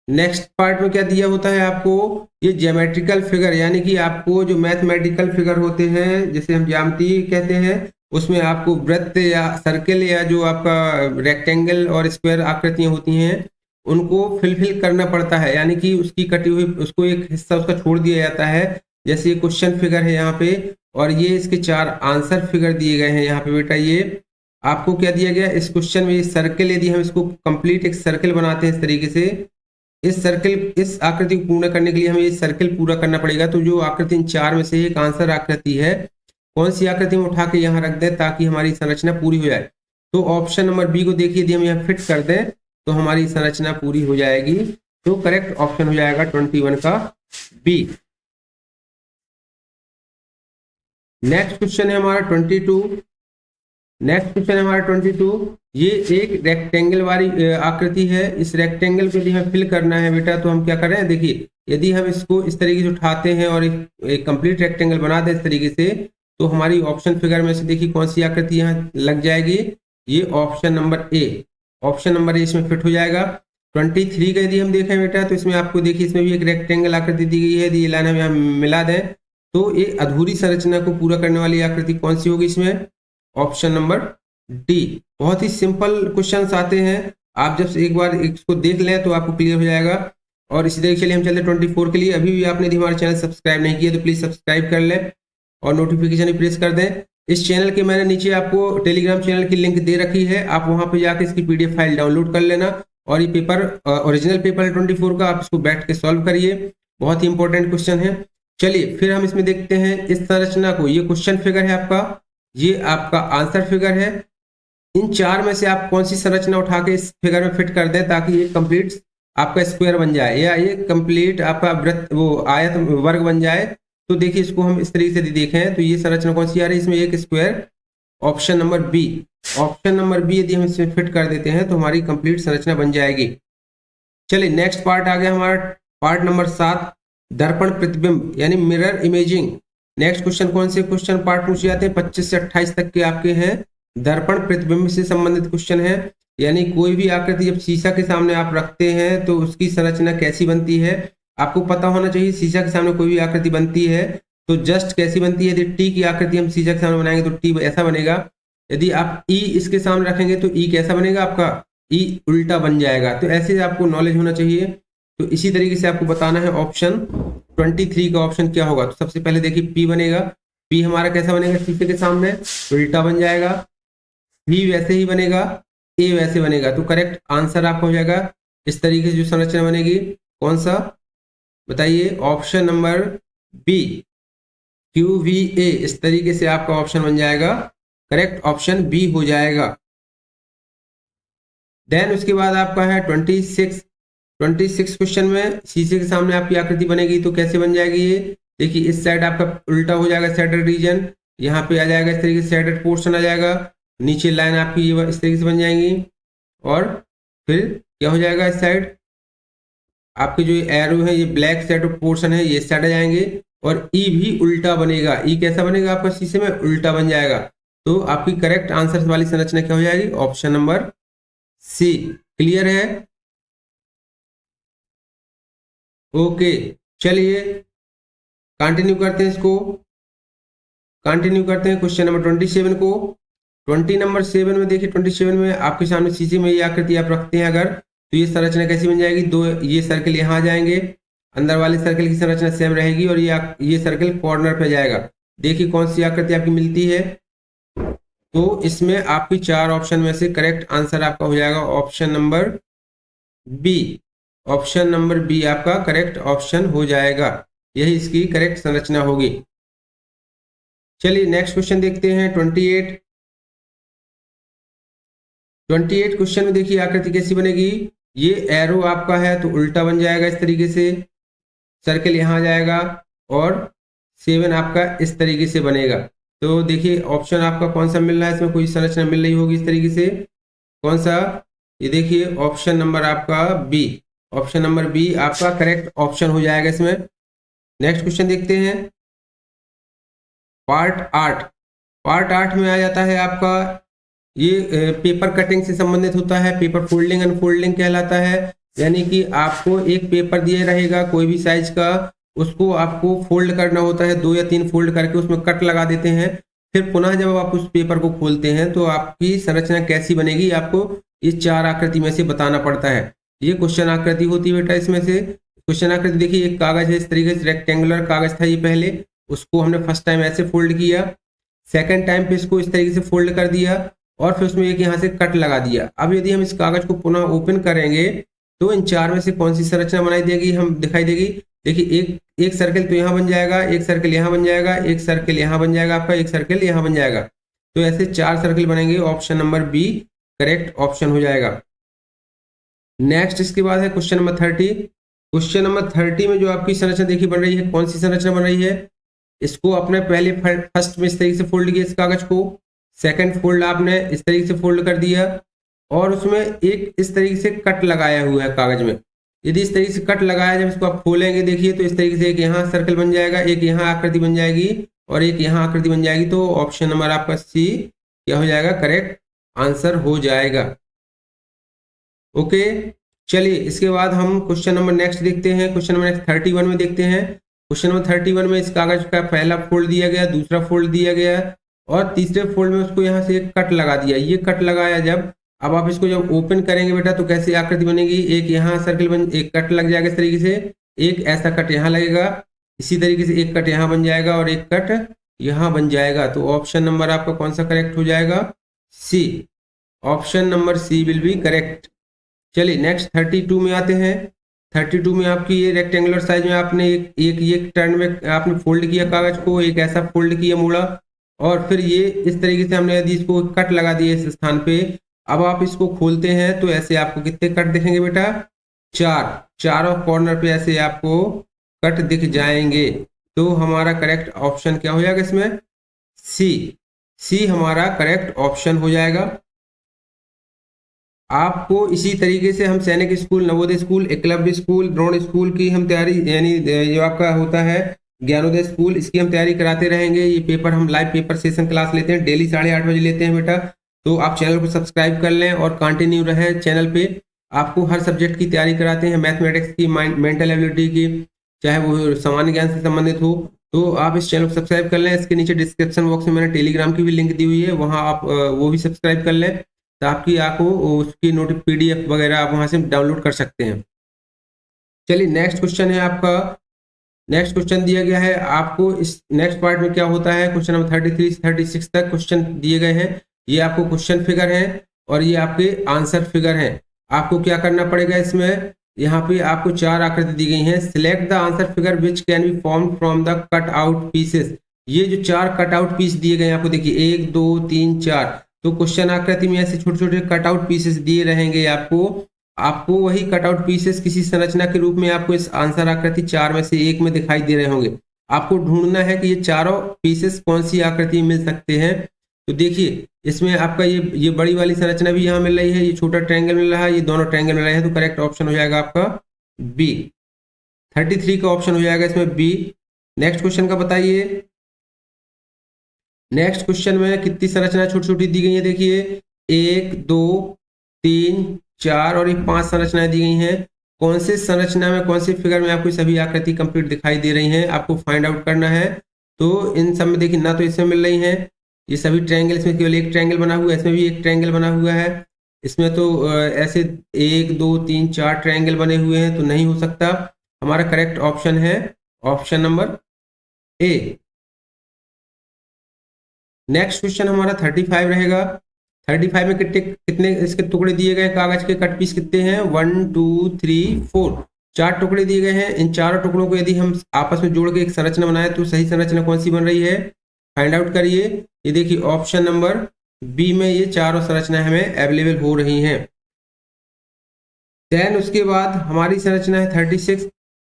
नेक्स्ट पार्ट में क्या दिया होता है आपको, ये ज्योमेट्रिकल फिगर, यानी कि आपको जो मैथमेटिकल फिगर होते हैं जिसे हम ज्यामिति कहते हैं, उसमें आपको वृत्त या सर्किल या जो आपका रेक्टेंगल और स्क्वायर आकृतियां होती हैं उनको फिल करना पड़ता है, यानी कि उसकी कटी हुई उसको एक हिस्सा उसका छोड़ दिया जाता है। जैसे ये क्वेश्चन फिगर है यहाँ पे, और ये इसके 4 आंसर फिगर दिए गए हैं यहाँ पे बेटा। ये आपको क्या दिया गया इस क्वेश्चन में, ये सर्किल, यदि हम इसको कंप्लीट एक सर्किल बनाते हैं इस तरीके से, इस सर्किल इस आकृति को पूर्ण करने के लिए हमें ये सर्किल पूरा करना पड़ेगा। तो जो आकृति इन 4 में से एक आंसर आकृति है, कौन सी आकृति में उठा के यहाँ रख दें ताकि हमारी संरचना पूरी हो जाए। तो ऑप्शन नंबर बी को देखिए, यदि हम यहाँ फिट कर दें तो हमारी संरचना पूरी हो जाएगी। तो करेक्ट ऑप्शन हो जाएगा 21 का बी। नेक्स्ट क्वेश्चन है हमारा 22। नेक्स्ट क्वेश्चन है हमारा 22। ये एक रेक्टेंगल वाली आकृति है, इस रेक्टेंगल को यदि हमें फिल करना है बेटा तो हम क्या कर रहे हैं, देखिए यदि हम इसको इस तरीके से उठाते हैं और एक कंप्लीट रेक्टेंगल बना दें इस तरीके से, तो हमारी ऑप्शन फिगर में से देखिए कौन सी आकृति यहाँ लग जाएगी, ये option number A, option number A इसमें फिट हो जाएगा। 23 का यदि हम देखें बेटा तो इसमें आपको देखिए इसमें भी एक रेक्टेंगल आकृति दी गई है, यदि ये लाइन हम यहाँ मिला दें तो ये अधूरी संरचना को पूरा करने वाली आकृति कौन सी होगी इसमें, ऑप्शन नंबर डी। बहुत ही सिंपल क्वेश्चंस आते हैं, आप जब एक बार इसको देख लें तो आपको क्लियर हो जाएगा। और इसी तरीके से हम चलते 24 के लिए। अभी भी आपने यदि हमारा चैनल सब्सक्राइब नहीं किया तो प्लीज सब्सक्राइब कर लें और नोटिफिकेशन भी प्रेस कर दें। इस चैनल के मैंने नीचे आपको टेलीग्राम चैनल की लिंक दे रखी है, आप वहां पर जाकर इसकी PDF फाइल डाउनलोड कर लेना, और ये पेपर ओरिजिनल पेपर है 24 का, आप इसको बैठ के सॉल्व करिए, बहुत ही इंपॉर्टेंट क्वेश्चन है। चलिए फिर हम इसमें देखते हैं इस संरचना को, ये क्वेश्चन फिगर है आपका, ये आपका आंसर फिगर है। इन 4 में से आप कौन सी संरचना उठा के इस फिगर में फिट कर दें ताकि ये कंप्लीट आपका स्क्वायर बन जाए, या ये कंप्लीट आपका वृत्त वो आयत वर्ग बन जाए। तो देखिए इसको हम इस तरीके से देखें तो ये संरचना कौन सी आ रही है, इसमें एक square, option number B, option number B यदि हम इसमें फिट कर देते हैं तो हमारी कंप्लीट संरचना बन जाएगी। चलिए नेक्स्ट पार्ट आ गया हमारा, पार्ट नंबर 7, दर्पण प्रतिबिंब यानी मिरर इमेजिंग। नेक्स्ट क्वेश्चन कौन से क्वेश्चन पार्ट पूछे जाते हैं, 25 से 28 तक के आपके हैं, दर्पण प्रतिबिंब से संबंधित क्वेश्चन है। यानी कोई भी आकृति जब शीशा के सामने आप रखते हैं तो उसकी संरचना कैसी बनती है, आपको पता होना चाहिए। शीशा के सामने कोई भी आकृति बनती है तो जस्ट कैसी बनती है, यदि टी की आकृति हम शीशा के सामने बनाएंगे तो टी ऐसा बनेगा, यदि आप ई इसके सामने रखेंगे तो ई कैसा बनेगा, आपका ई उल्टा बन जाएगा। तो ऐसे आपको नॉलेज होना चाहिए। तो इसी तरीके से आपको बताना है ऑप्शन 23 का ऑप्शन क्या होगा। तो सबसे पहले देखिए पी बनेगा, पी हमारा कैसा बनेगा, शीशे के सामने उल्टा बन जाएगा, भी वैसे ही बनेगा, ए वैसे बनेगा। तो करेक्ट आंसर आपका हो जाएगा इस तरीके से जो संरचना बनेगी, कौन सा बताइए, ऑप्शन नंबर बी। QVA, इस तरीके से आपका ऑप्शन बन जाएगा, करेक्ट ऑप्शन बी हो जाएगा। देन उसके बाद आपका है 26 क्वेश्चन में शीशे के सामने आपकी आकृति बनेगी तो कैसे बन जाएगी ये, देखिए इस साइड आपका उल्टा हो जाएगा शेडेड रीजन, यहाँ पे आ जाएगा इस तरीके से शेडेड पोर्शन आ जाएगा, नीचे लाइन आपकी ये इस तरीके से बन जाएंगी, और फिर क्या हो जाएगा इस साइड आपके जो एरो है ये ब्लैक शेड पोर्शन है ये साइड आ जाएंगे, और ई भी उल्टा बनेगा। ई कैसा बनेगा आपका शीशे में, उल्टा बन जाएगा। तो आपकी करेक्ट आंसर वाली संरचना क्या हो जाएगी, ऑप्शन नंबर सी। क्लियर है? ओके, चलिए कंटिन्यू करते हैं इसको, कंटिन्यू करते हैं क्वेश्चन नंबर 27 को। 20 नंबर 7 में देखिए, 27 में आपके सामने शीशे में ये आकृति आप रखते हैं अगर, तो ये संरचना कैसी बन जाएगी, दो ये सर्कल यहाँ आ जाएंगे, अंदर वाले सर्कल की संरचना सेम रहेगी, और ये सर्कल कॉर्नर पे जाएगा। देखिए कौन सी आकृति आपकी मिलती है, तो इसमें आपकी 4 ऑप्शन में से करेक्ट आंसर आपका हो जाएगा option number B. Option number B आपका करेक्ट ऑप्शन हो जाएगा, यही इसकी करेक्ट संरचना होगी। चलिए नेक्स्ट क्वेश्चन देखते हैं 28 क्वेश्चन में देखिए आकृति कैसी बनेगी, ये एरो आपका है तो उल्टा बन जाएगा इस तरीके से, सर्कल यहाँ जाएगा, और 7 आपका इस तरीके से बनेगा। तो देखिए ऑप्शन आपका कौन सा मिल रहा है, इसमें कोई संरचना मिल रही होगी इस तरीके से, कौन सा, ये देखिए ऑप्शन नंबर आपका बी। ऑप्शन नंबर बी आपका करेक्ट ऑप्शन हो जाएगा इसमें। नेक्स्ट क्वेश्चन देखते हैं पार्ट 8 में आ जाता है आपका, ये पेपर कटिंग से संबंधित होता है, पेपर फोल्डिंग अनफोल्डिंग कहलाता है। यानी कि आपको एक पेपर दिया रहेगा कोई भी साइज का, उसको आपको फोल्ड करना होता है, 2 या 3 फोल्ड करके उसमें कट लगा देते हैं, फिर पुनः जब आप उस पेपर को खोलते हैं तो आपकी संरचना कैसी बनेगी, आपको इस 4 आकृति में से बताना पड़ता है। ये क्वेश्चन आकृति होती है बेटा, इसमें से क्वेश्चन आकृति देखिए, एक कागज है इस तरीके से, रेक्टेंगुलर कागज था ये पहले, उसको हमने फर्स्ट टाइम ऐसे फोल्ड किया, सेकंड टाइम पे इसको इस तरीके से फोल्ड कर दिया, और फिर उसमें एक यहाँ से कट लगा दिया। अब यदि हम इस कागज को पुनः ओपन करेंगे तो इन 4 में से कौन सी संरचना बनाई देगी, हम दिखाई देगी। देखिए एक सर्कल तो यहाँ बन जाएगा, एक सर्कल यहाँ बन जाएगा, एक सर्कल यहाँ बन जाएगा आपका, एक सर्कल यहाँ बन जाएगा, तो ऐसे 4 सर्कल बनेंगे। Option number B correct option हो जाएगा। नेक्स्ट इसके बाद है क्वेश्चन नंबर 30। क्वेश्चन नंबर 30 में जो आपकी संरचना देखिए बन रही है, कौन सी संरचना बन रही है, इसको आपने पहले फर्स्ट में इस तरीके से फोल्ड किया इस कागज को, सेकंड फोल्ड आपने इस तरीके से फोल्ड कर दिया, और उसमें एक इस तरीके से कट लगाया हुआ है कागज में। यदि इस तरीके से कट लगाया, जब इसको आप खोलेंगे देखिए तो इस तरीके से एक यहाँ सर्कल बन जाएगा, एक यहाँ आकृति बन जाएगी, और एक यहाँ आकृति बन जाएगी। तो ऑप्शन नंबर आपका सी क्या हो जाएगा, करेक्ट आंसर हो जाएगा। ओके, चलिए इसके बाद हम क्वेश्चन नंबर नेक्स्ट देखते हैं। क्वेश्चन नंबर नेक्स्ट 31 में देखते हैं। क्वेश्चन नंबर 31 में इस कागज का पहला फोल्ड दिया गया, दूसरा फोल्ड दिया गया, और तीसरे फोल्ड में उसको यहाँ से एक कट लगा दिया। ये कट लगाया जब, अब आप इसको जब ओपन करेंगे बेटा तो कैसी आकृति बनेगी, एक यहाँ सर्कल बन, एक कट लग जाएगा इस तरीके से, एक ऐसा कट यहाँ लगेगा, इसी तरीके से एक कट यहाँ बन जाएगा और एक कट यहाँ बन जाएगा। तो ऑप्शन नंबर आपका कौन सा करेक्ट हो जाएगा, C. Option number C will be correct. चलिए नेक्स्ट 32 में आते हैं। 32 में आपकी ये रेक्टेंगुलर साइज में आपने एक टर्न में आपने फोल्ड किया कागज को, एक ऐसा फोल्ड किया मोड़ा, और फिर ये इस तरीके से हमने यदि इसको कट लगा दिया इस स्थान पे, अब आप इसको खोलते हैं तो ऐसे आपको कितने कट दिखेंगे बेटा, 4। चारों कॉर्नर पे ऐसे आपको कट दिख जाएंगे। तो हमारा करेक्ट ऑप्शन क्या हो जाएगा इसमें, सी हमारा करेक्ट ऑप्शन हो जाएगा। आपको इसी तरीके से हम सैनिक school, Navodaya school, Eklavya school, Drona school की हम तैयारी, यानी जो आपका होता है ज्ञानोदय स्कूल, इसकी हम तैयारी कराते रहेंगे। ये पेपर हम लाइव पेपर सेशन क्लास लेते हैं, डेली 8:30 बजे लेते हैं बेटा। तो आप चैनल को सब्सक्राइब कर लें और कंटिन्यू रहे चैनल पे। आपको हर सब्जेक्ट की तैयारी कराते हैं, मैथमेटिक्स की, मेंटल एबिलिटी की, चाहे वो सामान्य ज्ञान से संबंधित हो। तो आप इस चैनल को सब्सक्राइब कर लें। इसके नीचे डिस्क्रिप्शन बॉक्स में मैंने टेलीग्राम की भी लिंक दी हुई है, वहाँ आप वो भी सब्सक्राइब कर लें, तो आपकी आपको उसकी PDF वगैरह आप वहाँ से डाउनलोड कर सकते हैं। चलिए नेक्स्ट क्वेश्चन है आपका, नेक्स्ट क्वेश्चन दिया गया है आपको। इस नेक्स्ट पार्ट में क्या होता है, क्वेश्चन नंबर 33 से 36 तक क्वेश्चन दिए गए हैं। ये आपको क्वेश्चन फिगर है और ये आपके आंसर फिगर है। आपको क्या करना पड़ेगा इसमें, यहाँ पे आपको 4 आकृति दी गई हैं। Select the answer figure which can be form from the cut out pieces. ये जो 4 कटआउट पीस दिए गए आपको, देखिए 1 2 3 4, तो क्वेश्चन आकृति में ऐसे छोटे छोटे कटआउट पीसेस दिए रहेंगे आपको वही कटआउट पीसेस किसी संरचना के रूप में आपको इस आंसर आकृति 4 में से एक में दिखाई दे रहे होंगे। आपको ढूंढना है कि ये चारों पीसेस कौन सी आकृति में मिल सकते हैं। तो देखिए इसमें आपका ये बड़ी वाली संरचना भी यहाँ मिल रही है, ये छोटा ट्रायंगल मिल रहा है, ये दोनों ट्रायंगल मिल रहे हैं, तो करेक्ट ऑप्शन हो जाएगा आपका बी। 33 का ऑप्शन हो जाएगा इसमें बी। नेक्स्ट क्वेश्चन का बताइए। नेक्स्ट क्वेश्चन में कितनी संरचना छोटी छोटी दी गई है, देखिए 1 2 3 4 और ये 5 संरचनाएं दी गई हैं। कौन से संरचना में कौन से फिगर में आपको सभी आकृति कंप्लीट दिखाई दे रही हैं, आपको फाइंड आउट करना है। तो इन सब में देखिए ना तो इसमें मिल रही हैं ये सभी ट्रायंगल, इसमें केवल एक ट्रायंगल बना हुआ है, इसमें भी एक ट्रायंगल बना हुआ है, इसमें तो ऐसे 1 2 3 4 ट्रायंगल बने हुए हैं, तो नहीं हो सकता। हमारा करेक्ट ऑप्शन है option number A. Next question हमारा 35 रहेगा। 35 में कितने इसके टुकड़े दिए गए, कागज के कट पीस कितने हैं, 1 2 3 4, 4 टुकड़े दिए गए हैं। इन चारों टुकड़ों को यदि हम आपस में जोड़ के एक संरचना बनाए तो सही संरचना कौन सी बन रही है, फाइंड आउट करिए। ये देखिए ऑप्शन नंबर बी में ये चारों संरचनाएं हमें अवेलेबल हो रही हैं। देन उसके बाद हमारी संरचना है 36।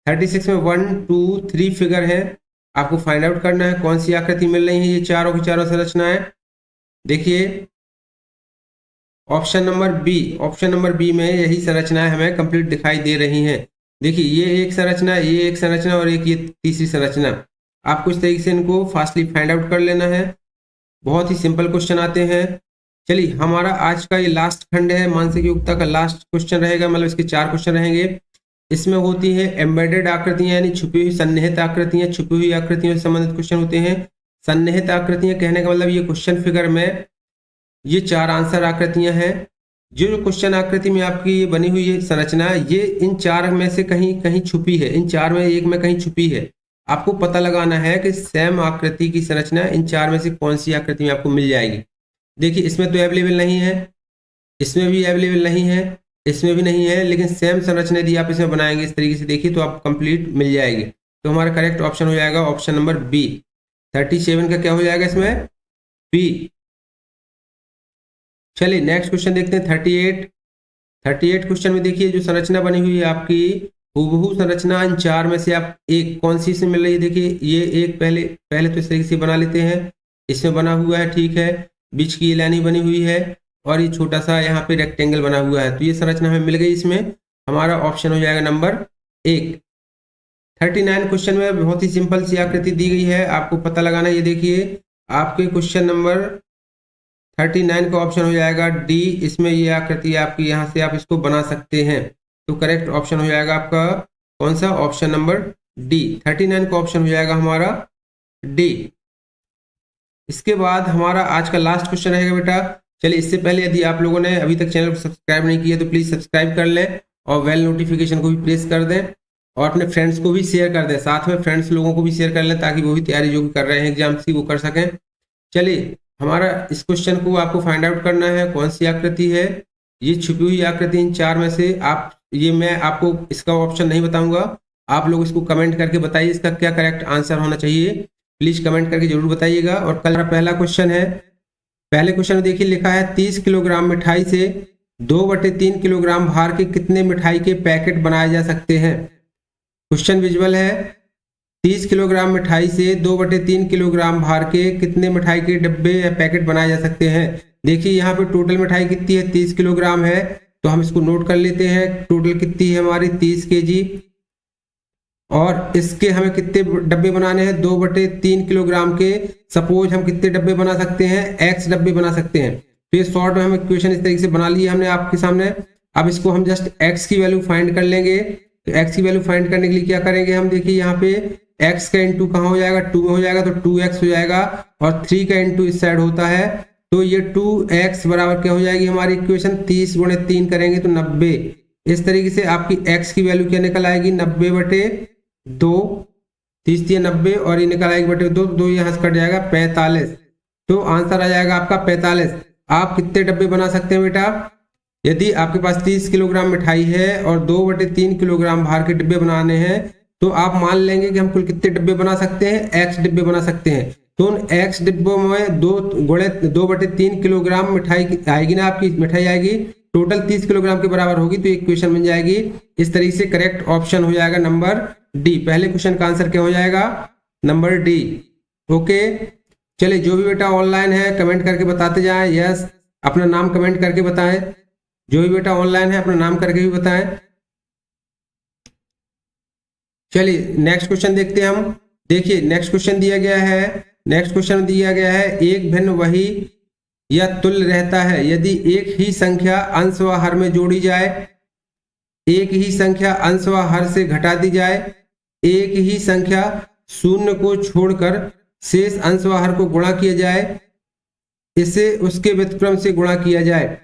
36 में 1 2 3 फिगर है, आपको फाइंड आउट करना है कौन सी आकृति मिल रही है ये चारों की चारों संरचनाएं। देखिए option number B, option number B में यही संरचनाएं हमें कंप्लीट दिखाई दे रही हैं। देखिए ये एक संरचना, ये एक संरचना और एक ये तीसरी संरचना। आपको इस तरीके से इनको फास्टली फाइंड आउट कर लेना है। बहुत ही सिंपल क्वेश्चन आते हैं। चलिए हमारा आज का ये लास्ट खंड है, मानसिक योग्यता का लास्ट क्वेश्चन रहेगा, मतलब इसके 4 क्वेश्चन रहेंगे। इसमें होती है एम्बेडेड आकृतियां, यानी छुपी हुई सन्निहित आकृतियां, छुपी हुई आकृतियों से संबंधित क्वेश्चन होते हैं। सन्निहित आकृतियां कहने का मतलब ये क्वेश्चन फिगर में ये 4 आंसर आकृतियां हैं। जो क्वेश्चन आकृति में आपकी ये बनी हुई है संरचना, ये इन 4 में से कहीं कहीं छुपी है, इन 4 में एक में कहीं छुपी है। आपको पता लगाना है कि सेम आकृति की संरचना इन 4 में से कौन सी आकृति में आपको मिल जाएगी। देखिए इसमें तो अवेलेबल नहीं है, इसमें भी अवेलेबल नहीं है, इसमें भी नहीं है, लेकिन सेम संरचना यदि आप इसमें बनाएंगे इस तरीके से देखिए तो आपको कंप्लीट मिल जाएगी। तो हमारा करेक्ट ऑप्शन हो जाएगा ऑप्शन नंबर बी। 37 का क्या हो जाएगा इसमें, बी। चलिए नेक्स्ट क्वेश्चन देखते हैं 38। 38 क्वेश्चन में देखिए जो संरचना बनी हुई है आपकी हूबहू संरचना इन 4 में से आप एक कौन सी से मिल रही है। देखिए ये एक पहले तो इस तरीके से बना लेते हैं, इसमें बना हुआ है, ठीक है, बीच की लाइन बनी हुई है और ये छोटा सा यहाँ पे रेक्टेंगल बना हुआ है, तो ये संरचना हमें मिल गई। इसमें हमारा ऑप्शन हो जाएगा नंबर 1। 39 क्वेश्चन में बहुत ही सिंपल सी आकृति दी गई है, आपको पता लगाना है। ये देखिए आपके क्वेश्चन नंबर 39 का ऑप्शन हो जाएगा डी। इसमें ये आकृति आपकी यहाँ से आप इसको बना सकते हैं, तो करेक्ट ऑप्शन हो जाएगा आपका कौन सा, ऑप्शन नंबर डी। 39 का ऑप्शन हो जाएगा हमारा डी। इसके बाद हमारा आज का लास्ट क्वेश्चन रहेगा बेटा। चलिए इससे पहले यदि आप लोगों ने अभी तक चैनल को सब्सक्राइब नहीं किया तो प्लीज़ सब्सक्राइब कर लें और बेल नोटिफिकेशन को भी प्रेस कर दें और अपने फ्रेंड्स को भी शेयर कर दें, साथ में फ्रेंड्स लोगों को भी शेयर कर लें ताकि वो भी तैयारी जो भी कर रहे हैं एग्जाम्स की वो कर सकें। चलिए हमारा इस क्वेश्चन को आपको फाइंड आउट करना है कौन सी आकृति है, ये छुपी हुई आकृति इन 4 में से आप, ये मैं आपको इसका ऑप्शन नहीं बताऊंगा, आप लोग इसको कमेंट करके बताइए इसका क्या करेक्ट आंसर होना चाहिए, प्लीज कमेंट करके जरूर बताइएगा। और कल हमारा पहला क्वेश्चन है, पहले क्वेश्चन में देखिए लिखा है 30 किलोग्राम मिठाई से 2/3 किलोग्राम भार के कितने मिठाई के पैकेट बनाए जा सकते हैं। क्वेश्चन विजुअल है, 30 किलोग्राम मिठाई से 2/3 किलोग्राम भार के कितने मिठाई के डब्बे या पैकेट बनाए जा सकते हैं। देखिए यहाँ पे टोटल मिठाई कितनी है, 30 किलोग्राम है, तो हम इसको नोट कर लेते हैं। टोटल कितनी है हमारी 30 kg और इसके हमें कितने डब्बे बनाने हैं 2/3 किलोग्राम के। सपोज हम कितने डब्बे बना सकते हैं, x डब्बे बना सकते हैं। तो ये शॉर्ट में हम इक्वेशन इस तरीके से बना लिया हमने आपके सामने। अब इसको हम जस्ट x की वैल्यू फाइंड कर लेंगे। तो x की वैल्यू फाइंड करने के लिए क्या करेंगे हम, देखिए यहाँ पे x का इंटू कहाँ हो जाएगा, 2 में हो जाएगा, तो 2x हो जाएगा और 3 का इंटू इस साइड होता है, तो ये 2x बराबर क्या हो जाएगी हमारी इक्वेशन, 30 × 3 करेंगे तो 90। इस तरीके से आपकी x की वैल्यू क्या निकल आएगी, 90/2, 30 × 90 और ये निकल आएगी 2, 2 यहाँ से कट जाएगा 45। तो आंसर आ जाएगा आपका 45। आप कितने डब्बे बना सकते हैं बेटा, यदि आपके पास 30 किलोग्राम मिठाई है और 2/3 किलोग्राम भार के डिब्बे बनाने हैं तो आप मान लेंगे कि हम कुल कितने डिब्बे बना सकते हैं, x डिब्बे बना सकते हैं। तो उन x डिब्बों में 2/3 किलोग्राम मिठाई आएगी ना, आपकी मिठाई आएगी, टोटल 30 किलोग्राम के बराबर होगी, तो एक क्वेश्चन बन जाएगी। इस तरीके से करेक्ट ऑप्शन हो जाएगा नंबर डी। पहले क्वेश्चन का आंसर क्या हो जाएगा? Number D. ओके, चलिए जो भी बेटा ऑनलाइन है कमेंट करके बताते जाएं। यस, अपना नाम कमेंट करके बताएं। जो भी बेटा ऑनलाइन है अपना नाम करके भी बताएं। चलिए नेक्स्ट क्वेश्चन देखते हैं हम। देखिए नेक्स्ट क्वेश्चन दिया गया है, नेक्स्ट क्वेश्चन दिया गया है, एक भिन्न वही या तुल्य रहता है यदि एक ही संख्या अंश व हर में जोड़ी जाए, एक ही संख्या अंश व हर से घटा दी जाए, एक ही संख्या शून्य को छोड़कर शेष अंश व हर को गुणा किया जाए, इसे उसके व्युत्क्रम से गुणा किया जाए।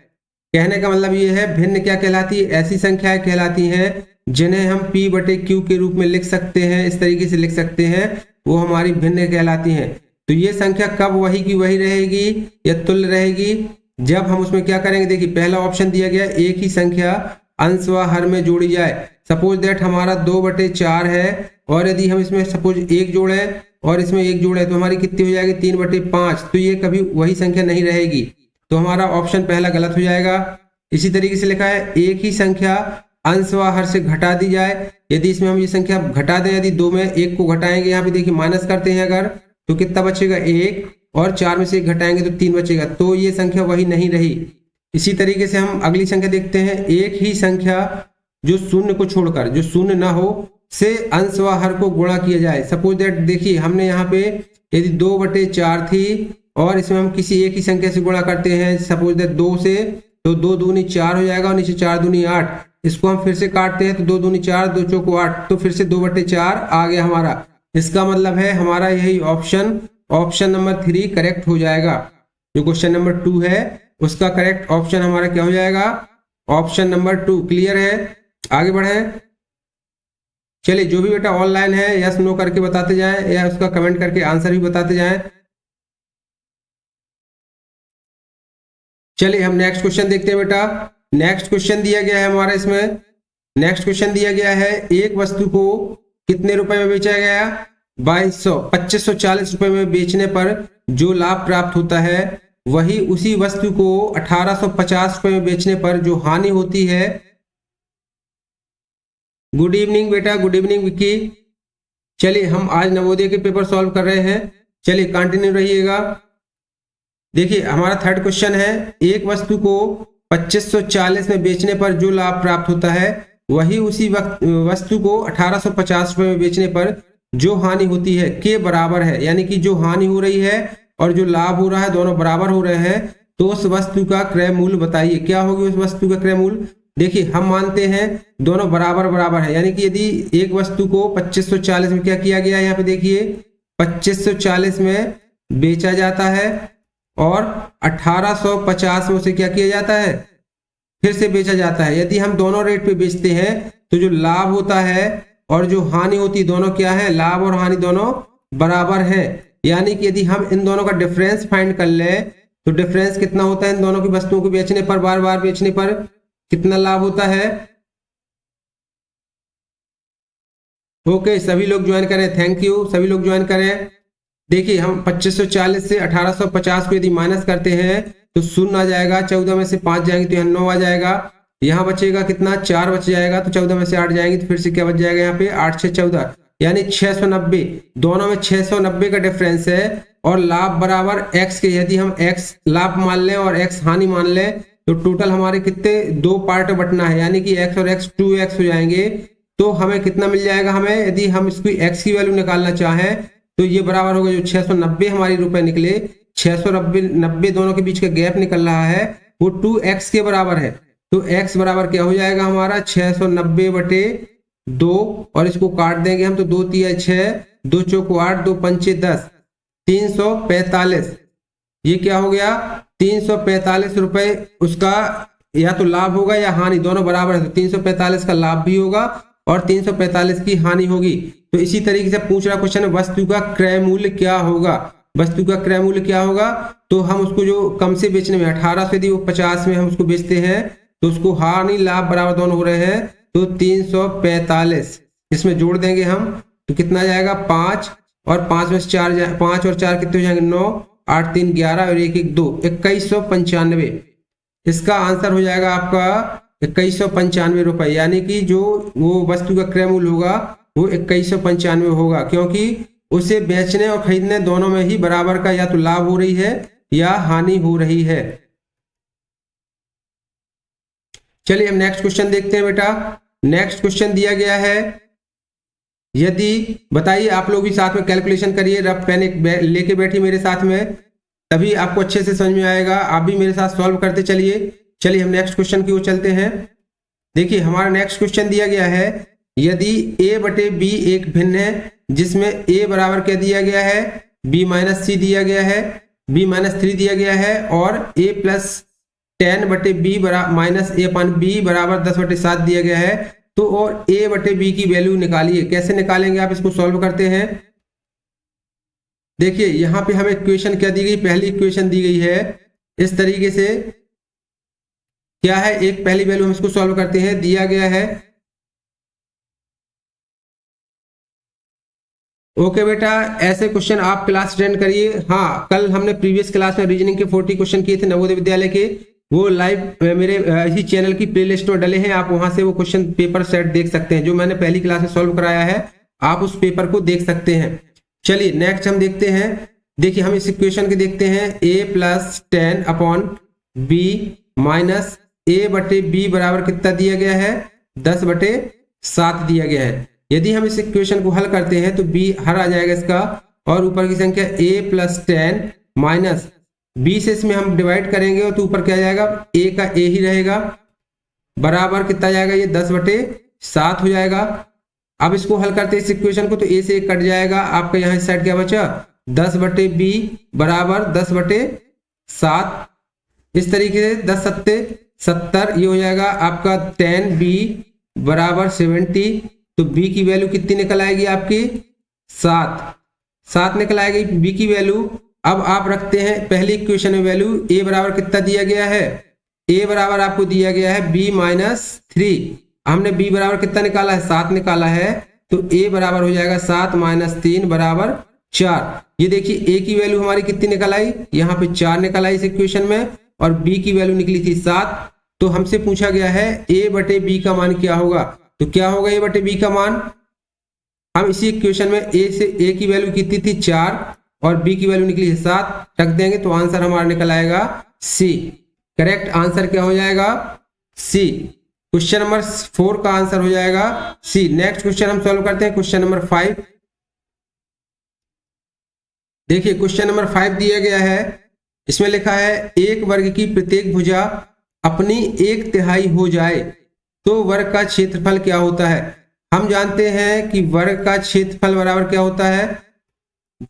कहने का मतलब ये है भिन्न क्या कहलाती है? ऐसी संख्याएं कहलाती हैं जिन्हें हम p/q के रूप में लिख सकते हैं, इस तरीके से लिख सकते हैं, वो हमारी भिन्न कहलाती हैं। तो ये संख्या कब वही की वही रहेगी या तुल्य रहेगी? जब हम उसमें क्या करेंगे, देखिए पहला ऑप्शन दिया गया एक ही संख्या अंश व हर में जोड़ी जाए। सपोज दैट हमारा 2/4 है और यदि हम इसमें सपोज 1 जोड़े और इसमें 1 जोड़े तो हमारी कितनी हो जाएगी? 3/5। तो ये कभी वही संख्या नहीं रहेगी, तो हमारा ऑप्शन पहला गलत हो जाएगा। इसी तरीके से लिखा है एक ही संख्या अंश व हर से घटा दी जाए। यदि इसमें हम ये संख्या घटा दें, यदि 2 में 1 को घटाएंगे, यहाँ पे देखिए माइनस करते हैं अगर, तो कितना बचेगा? 1, और 4 में से 1 घटाएंगे तो 3 बचेगा, तो ये संख्या वही नहीं रही। इसी तरीके से हम अगली संख्या देखते हैं, एक ही संख्या जो शून्य को छोड़कर, जो शून्य ना हो, से अंश व हर को गुणा किया जाए। सपोज दैट देखिए हमने यहाँ पे यदि 2/4 थी और इसमें हम किसी एक ही संख्या से गुणा करते हैं, सपोज दैट 2 से, तो 2 दूनी 4 हो जाएगा और नीचे 4 दूनी 8। इसको हम फिर से काटते हैं तो 2 दूनी 4, 2 चौको 8, तो फिर से 2/4 आ गया हमारा। इसका मतलब है हमारा यही ऑप्शन नंबर 3 करेक्ट हो जाएगा। जो क्वेश्चन नंबर 2 है उसका करेक्ट ऑप्शन हमारा क्या हो जाएगा? Option number 2। क्लियर है? आगे बढ़े। चलिए जो भी बेटा ऑनलाइन है यस नो करके बताते जाएं या उसका कमेंट करके आंसर भी बताते जाएं। चलिए हम नेक्स्ट क्वेश्चन देखते हैं बेटा। नेक्स्ट क्वेश्चन दिया गया है हमारा, इसमें नेक्स्ट क्वेश्चन दिया गया है, एक वस्तु को कितने रुपए में बेचा गया? 2540 रुपए में बेचने पर जो लाभ प्राप्त होता है वही उसी वस्तु को 1850 रुपए में बेचने पर जो हानि होती है। गुड इवनिंग बेटा, गुड इवनिंग विक्की। चलिए हम आज नवोदय के पेपर सॉल्व कर रहे हैं, चलिए कंटिन्यू रहिएगा। देखिए हमारा थर्ड क्वेश्चन है, एक वस्तु को 2540 में बेचने पर जो लाभ प्राप्त होता है वही उसी वस्तु को 1850 रुपए में बेचने पर जो हानि होती है के बराबर है। यानी कि जो हानि हो रही है और जो लाभ हो रहा है दोनों बराबर हो रहे हैं, तो उस वस्तु का क्रय मूल्य बताइए। क्या होगी उस वस्तु का क्रय मूल्य? देखिए हम मानते हैं दोनों बराबर बराबर है, यानी कि यदि एक वस्तु को 2540 में क्या किया गया, यहाँ पे देखिए 2540 में बेचा जाता है और 1850 में उसे क्या किया जाता है? फिर से बेचा जाता है। यदि हम दोनों रेट पे बेचते हैं तो जो लाभ होता है और जो हानि होती है दोनों क्या है? लाभ और हानि दोनों बराबर है। यानी कि यदि हम इन दोनों का डिफरेंस फाइंड कर ले तो डिफरेंस कितना होता है? इन दोनों की वस्तुओं को बेचने पर, बार बार बेचने पर कितना लाभ होता है? ओके सभी लोग ज्वाइन करें, थैंक यू, सभी लोग ज्वाइन करें। देखिए हम 2540 से 1850 को यदि माइनस करते हैं तो शून्य आ जाएगा, 14 में से 5 जाएंगे तो यहाँ 9 आ जाएगा, यहाँ बचेगा कितना? 4 बच जाएगा, तो 14 में से 8 जाएंगे तो फिर से क्या बच जाएगा? यहाँ पे 8 6 14, यानी 690। दोनों में 690 का डिफरेंस है और लाभ बराबर x के। यदि हम x लाभ मान लें और x हानि मान लें तो टोटल हमारे कितने? 2 पार्ट बटना है, यानी कि x और x 2x हो जाएंगे। तो हमें कितना मिल जाएगा? हमें यदि हम इसकी x की वैल्यू निकालना चाहें तो ये बराबर होगा, जो 690 हमारी रुपए निकले, 690 दोनों के बीच का गैप निकल रहा है वो 2x के बराबर है। तो x बराबर क्या हो जाएगा हमारा? 690/2 और इसको काट देंगे हम तो 2 3 6, 2 चौको 8, 2 पंचे 10, 345। ये क्या हो गया? 345 रुपए उसका या तो लाभ होगा या हानि, दोनों बराबर है। तो 345 का लाभ भी होगा और 345 की हानि होगी। तो इसी तरीके से पूछ रहा क्वेश्चन, वस्तु का क्रय मूल्य क्या होगा? वस्तु का क्रय मूल्य क्या होगा? तो हम उसको जो कम से बेचने में 18 से यदि वो 50 में हम उसको बेचते हैं तो उसको हानि लाभ बराबर दोनों हो रहे हैं, तो 345 इसमें जोड़ देंगे हम तो कितना जाएगा? 5 और 5 में से 4 5 और 4 कितने हो जाएंगे 9, 8 3 11 और 1 1 2, 2195। इसका आंसर हो जाएगा आपका 2195 रुपए, यानी कि जो वो वस्तु का क्रय मूल्य होगा वो 2195 होगा, क्योंकि उसे बेचने और खरीदने दोनों में ही बराबर का या तो लाभ हो रही है या हानि हो रही है। चलिए हम नेक्स्ट क्वेश्चन देखते हैं बेटा। नेक्स्ट क्वेश्चन दिया गया है, यदि बताइए, आप लोग भी साथ में कैलकुलेशन करिए, रफ पेन लेके बैठी मेरे साथ में, तभी आपको अच्छे से समझ में आएगा। आप भी मेरे साथ सॉल्व करते चलिए। चलिए हम नेक्स्ट क्वेश्चन की ओर चलते हैं। देखिए हमारा नेक्स्ट क्वेश्चन दिया गया है, यदि a बटे b एक भिन्न है जिसमें a बराबर क्या दिया गया है, b माइनस सी दिया गया है, b माइनस 3 दिया गया है, और a प्लस 10 बटे b minus a upon b बराबर 10 बटे 7 दिया गया है, तो और a बटे b की वैल्यू निकालिए। कैसे निकालेंगे आप इसको सॉल्व करते हैं। देखिए यहाँ पे हमें इक्वेशन क्या दी गई, पहली इक्वेशन दी गई है इस तरीके से, क्या है, एक पहली वैल्यू हम इसको सॉल्व करते हैं, दिया गया है। ओके बेटा, ऐसे क्वेश्चन आप क्लास अटेंड करिए। हाँ, कल हमने प्रीवियस क्लास में रीजनिंग के 40 क्वेश्चन किए थे नवोदय विद्यालय के, वो लाइव मेरे इसी चैनल की प्लेलिस्ट में डले हैं, आप वहां से वो क्वेश्चन पेपर सेट देख सकते हैं, जो मैंने पहली क्लास में सॉल्व कराया है, आप उस पेपर को देख सकते हैं। चलिए नेक्स्ट हम देखते हैं। देखिए हम इस इक्वेशन के देखते हैं, a plus 10 upon b minus a बटे b बराबर कितना दिया गया है, 10 बटे 7 दिया गया है। यदि हम इस इक्वेशन को हल करते हैं तो b हर आ जाएगा इसका, और ऊपर की संख्या a प्लस 10 माइनस b से इसमें हम डिवाइड करेंगे तो ऊपर क्या जाएगा, a का a ही रहेगा, बराबर कितना जाएगा, ये 10 बटे 7 हो जाएगा। अब इसको हल करते हैं इस इक्वेशन को, तो a से 1 कट जाएगा, आपका यहाँ इस साइड क्या बचा, 10 बटे b बराबर 10 बटे 7। इस तरीके से 10 सत्ते 70, ये हो जाएगा आपका 10b बराबर 70, तो b की वैल्यू कितनी निकल आएगी आपकी, 7 निकल आएगी b की वैल्यू। अब आप रखते हैं पहली इक्वेशन में वैल्यू, a बराबर कितना दिया गया है, a बराबर आपको दिया गया है b माइनस 3, हमने b बराबर कितना निकाला है, 7 निकाला है, तो a बराबर हो जाएगा 7 माइनस 3 बराबर 4। ये देखिए a की वैल्यू हमारी कितनी निकल आई, यहाँ पे 4 निकल आई इस इक्वेशन में, और b की वैल्यू निकली थी 7। तो हमसे पूछा गया है a बटे b का मान क्या होगा, तो क्या होगा a बटे b का मान, हम इसी इक्वेशन में a की वैल्यू कितनी थी 4 और b की वैल्यू निकली है 7, रख देंगे तो आंसर हमारा निकल आएगा C। करेक्ट आंसर क्या हो जाएगा, C। क्वेश्चन नंबर 4 का आंसर हो जाएगा C। नेक्स्ट क्वेश्चन हम सॉल्व करते हैं, क्वेश्चन नंबर 5। देखिए क्वेश्चन नंबर 5 दिया गया है, इसमें लिखा है एक वर्ग की प्रत्येक भुजा अपनी 1/3 हो जाए तो वर्ग का क्षेत्रफल क्या होता है। हम जानते हैं कि वर्ग का क्षेत्रफल बराबर क्या होता है,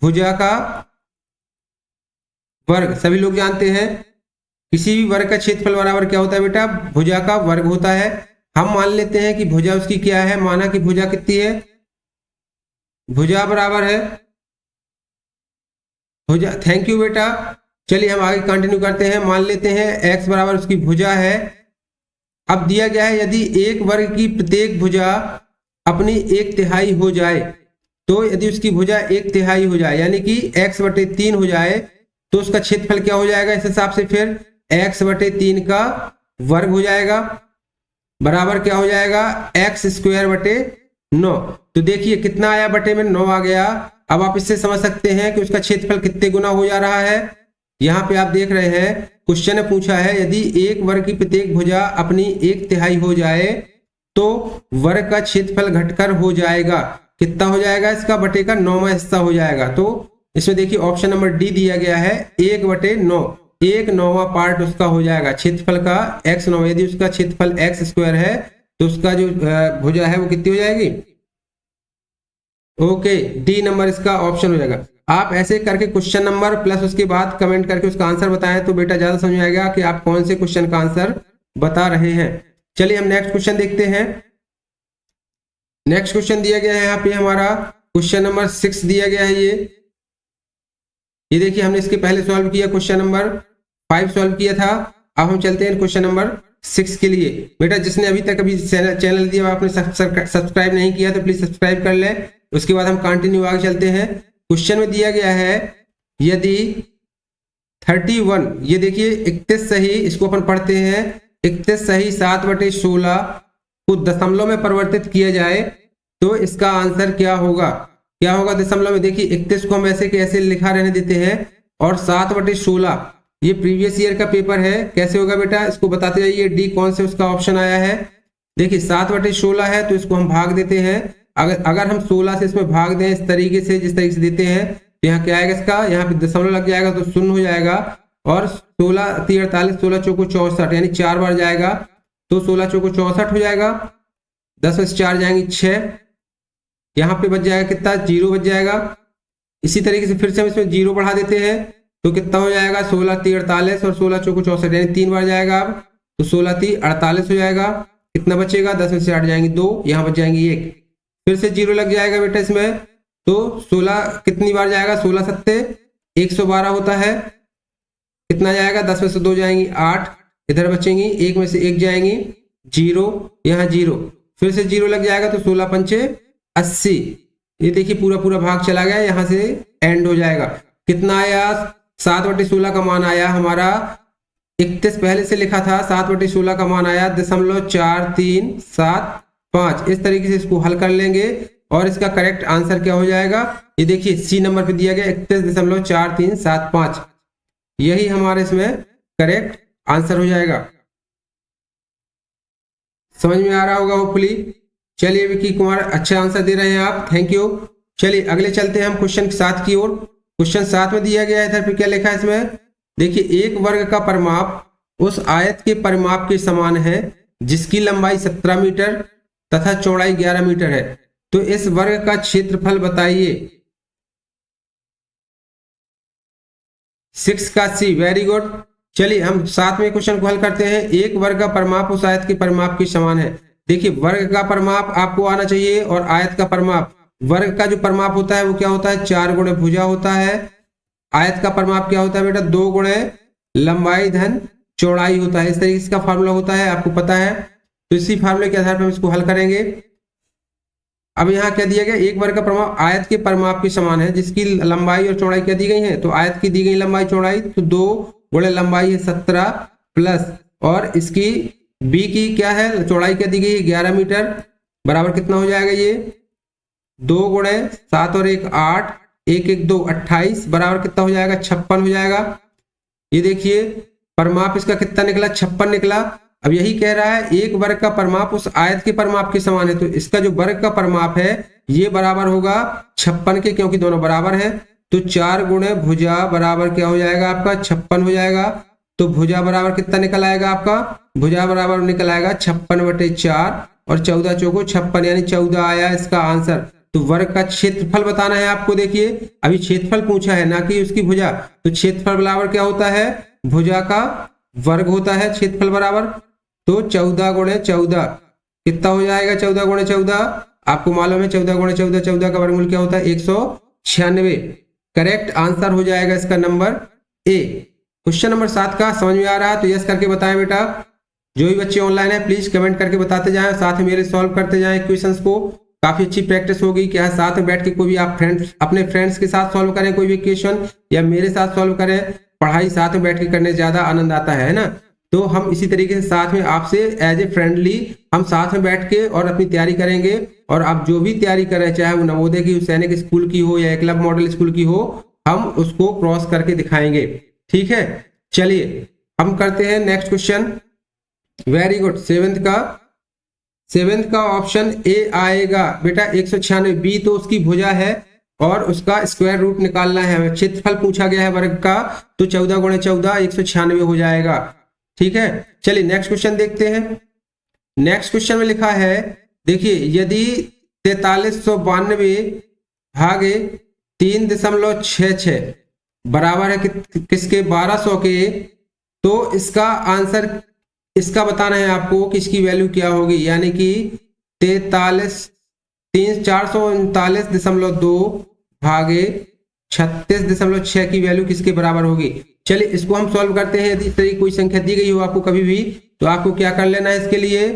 भुजा का वर्ग, सभी लोग जानते हैं। किसी भी वर्ग का क्षेत्रफल बराबर क्या होता है बेटा, भुजा का वर्ग होता है। हम मान लेते हैं कि भुजा उसकी क्या है, माना कि भुजा कितनी है, भुजा बराबर है भुजा, थैंक यू बेटा। चलिए हम आगे कंटिन्यू करते हैं, मान लेते हैं x बराबर उसकी भुजा है। अब दिया गया है यदि एक वर्ग की प्रत्येक भुजा अपनी 1/3 हो जाए, तो यदि उसकी भुजा 1/3 हो जाए यानी कि x बटे 3 हो जाए, तो उसका क्षेत्रफल क्या हो जाएगा, इस हिसाब से फिर x बटे 3 का वर्ग हो जाएगा, बराबर क्या हो जाएगा, x स्क्वायर बटे 9। तो देखिए कितना आया, बटे में 9 आ गया। अब आप इससे समझ सकते हैं कि उसका क्षेत्रफल कितने गुना हो जा रहा है। यहाँ पे आप देख रहे हैं क्वेश्चन ने पूछा है यदि एक वर्ग की प्रत्येक भुजा अपनी 1/3 हो जाए तो वर्ग का क्षेत्रफल घटकर हो जाएगा, कितना हो जाएगा, इसका बटे का 9वां हिस्सा हो जाएगा। तो इसमें देखिए ऑप्शन नंबर डी दिया गया है 1/9, 1/9वां पार्ट उसका हो जाएगा क्षेत्रफल का x9। यदि उसका क्षेत्रफल x स्क्वायर है तो उसका जो भुजा है वो कितनी हो जाएगी, ओके, डी नंबर इसका ऑप्शन हो जाएगा। आप ऐसे करके क्वेश्चन नंबर प्लस उसके बाद कमेंट करके उसका आंसर बताएं तो बेटा ज्यादा समझ आएगा कि आप कौन से क्वेश्चन का आंसर बता रहे हैं। चलिए हम नेक्स्ट क्वेश्चन देखते हैं। नेक्स्ट क्वेश्चन दिया गया है यहाँ पे हमारा क्वेश्चन नंबर 6 दिया गया है। ये देखिए हमने इसके पहले सॉल्व किया, क्वेश्चन नंबर 5 सॉल्व किया था। अब हम चलते हैं क्वेश्चन नंबर 6 के लिए। बेटा जिसने अभी तक अभी चैनल दिया आपने सब्सक्राइब नहीं किया तो प्लीज सब्सक्राइब कर लें। उसके बाद हम कंटिन्यू आगे चलते हैं। क्वेश्चन में दिया गया है यदि 31, ये देखिए 31 सही, इसको अपन पढ़ते हैं 31 सही 7/16 को दशमलव में परिवर्तित किया जाए तो इसका आंसर क्या होगा? क्या होगा दशमलव में? देखिए 31 को हम ऐसे के ऐसे लिखा रहने देते हैं और 7/16 ये प्रीवियस ईयर का पेपर है। कैसे होगा बेटा, इसको बताते जाइए। डी कौन से उसका ऑप्शन आया है? देखिए 7/16 है तो इसको हम भाग देते हैं। अगर हम 16 से इसमें भाग दें इस तरीके से, जिस तरीके से देते हैं, तो यहाँ क्या आएगा इसका, यहाँ पे दशमलव लग जाएगा तो शून्य हो जाएगा। और 16 3 48, 16 चौको 64, यानी 4 बार जाएगा तो 16 चौको 64 हो जाएगा। 10 में से 4 जाएंगे 6, यहाँ पे बच जाएगा कितना, 0 बच जाएगा। इसी तरीके से फिर से हम इसमें 0 बढ़ा देते हैं तो कितना हो जाएगा, 16 3 48 और 16 चौको 64, यानी 3 बार जाएगा अब तो 16 3 48 हो जाएगा। कितना बचेगा, 10 में से 8 जाएंगे 2, यहाँ बच जाएंगे 1, फिर से 0 लग जाएगा बेटा इसमें तो 16 कितनी बार जाएगा, 16 सत्ते 112 होता है। कितना जाएगा, 10 में से 2 जाएंगी 8, इधर बचेंगी 1 में से 1 जाएंगी 0, यहाँ 0, फिर से 0 लग जाएगा तो 16 पंचे 80। ये देखिए पूरा पूरा भाग चला गया, यहाँ से एंड हो जाएगा। कितना आया, 7/16 का मान आया हमारा 31 पहले से लिखा था, 7/16 का मान आया 0.4375। इस तरीके से इसको हल कर लेंगे और इसका करेक्ट आंसर क्या हो जाएगा, ये देखिए सी नंबर पे दिया गया 31.4375, यही हमारे इसमें करेक्ट आंसर हो जाएगा। समझ में आ रहा होगा होपफुली। चलिए विकी कुमार अच्छा आंसर दे रहे हैं आप, थैंक यू। चलिए अगले चलते हैं हम क्वेश्चन 7 की ओर। क्वेश्चन 7 में दिया गया है, इधर पे क्या लिखा है इसमें, देखिए एक वर्ग का परिमाप उस आयत के परिमाप के समान है जिसकी लंबाई 17 मीटर तथा चौड़ाई 11 मीटर है, तो इस वर्ग का क्षेत्रफल बताइए। 6 का सी, वेरी गुड। चलिए हम 7वें क्वेश्चन को हल करते हैं। एक वर्ग का परिमाप उस आयत के परिमाप के समान है। देखिए वर्ग का परिमाप आपको आना चाहिए और आयत का परिमाप, वर्ग का जो परिमाप होता है वो क्या होता है, 4 गुणे भुजा होता है। आयत का परिमाप क्या होता है बेटा, 2 गुणे लंबाई धन चौड़ाई होता है। इस तरीके से इसका फार्मूला होता है, आपको पता है। तो इसी फार्मूले के आधार पर हम इसको हल करेंगे। अब यहाँ क्या दिया गया, एक वर्ग का परिमाप आयत के परिमाप के समान है जिसकी लंबाई और चौड़ाई क्या दी गई है, तो आयत की दी गई लंबाई चौड़ाई, तो 2 गुणे लंबाई है 17 प्लस और इसकी बी की क्या है, चौड़ाई क्या दी गई है 11 मीटर, बराबर कितना हो जाएगा, ये 2 गुणे 7 और 1 8, 1 1 2 28, बराबर कितना हो जाएगा 56 हो जाएगा। ये देखिए परिमाप इसका कितना निकला, 56 निकला। अब यही कह रहा है एक वर्ग का परिमाप उस आयत के परिमाप के समान है, तो इसका जो वर्ग का परिमाप है ये बराबर होगा 56 के, क्योंकि दोनों बराबर है। तो 4 गुणे भुजा बराबर क्या हो जाएगा आपका 56 हो जाएगा। तो भुजा बराबर कितना निकल आएगा आपका, भुजा बराबर निकल आएगा 56/4 और 14 चौको 56, यानी 14 आया इसका आंसर। तो वर्ग का क्षेत्रफल बताना है आपको। देखिए अभी क्षेत्रफल पूछा है ना कि उसकी भुजा, तो क्षेत्रफल बराबर क्या होता है, भुजा का वर्ग होता है क्षेत्रफल बराबर। तो 14 गुणे 14 कितना हो जाएगा, 14 गुणे 14 आपको मालूम है 14 गुणे 14, 14 का वर्गमूल क्या होता है 196। करेक्ट आंसर हो जाएगा इसका नंबर ए। क्वेश्चन नंबर 7 का समझ में आ रहा है तो यस करके बताएं बेटा। जो भी बच्चे ऑनलाइन है प्लीज कमेंट करके बताते जाएं, साथ में मेरे सॉल्व करते जाएं क्वेश्चंस को। काफी अच्छी प्रैक्टिस होगी। क्या है साथ में बैठ के कोई भी आप अपने फ्रेंड्स के साथ सॉल्व करें कोई भी क्वेश्चन, या मेरे साथ सॉल्व करें, पढ़ाई साथ में बैठ के करने ज्यादा आनंद आता है ना। तो हम इसी तरीके से साथ में आपसे एज ए फ्रेंडली हम साथ में बैठ के और अपनी तैयारी करेंगे। और आप जो भी तैयारी करें, चाहे वो नवोदय की, सैनिक स्कूल की हो या एकलव्य मॉडल स्कूल की हो, हम उसको क्रॉस करके दिखाएंगे। ठीक है, चलिए हम करते हैं next question. Very good. Seventh का ऑप्शन ए आएगा बेटा 196। बी तो उसकी भुजा है और उसका स्क्वायर रूट निकालना है हमें। क्षेत्रफल पूछा गया है वर्ग का, तो 14 गुणे 14 196 हो जाएगा। ठीक है, चलिए नेक्स्ट क्वेश्चन देखते हैं। नेक्स्ट क्वेश्चन में लिखा है, देखिए यदि 4392 भागे 3.66 बराबर है किसके, 1200 के, तो इसका आंसर इसका बताना है आपको कि इसकी वैल्यू क्या होगी। यानी कि 439.2 भागे 36.6 की वैल्यू किसके बराबर होगी। चलिए इसको हम सॉल्व करते हैं। यदि इस तरह की कोई संख्या दी गई हो आपको कभी भी, तो आपको क्या कर लेना है इसके लिए,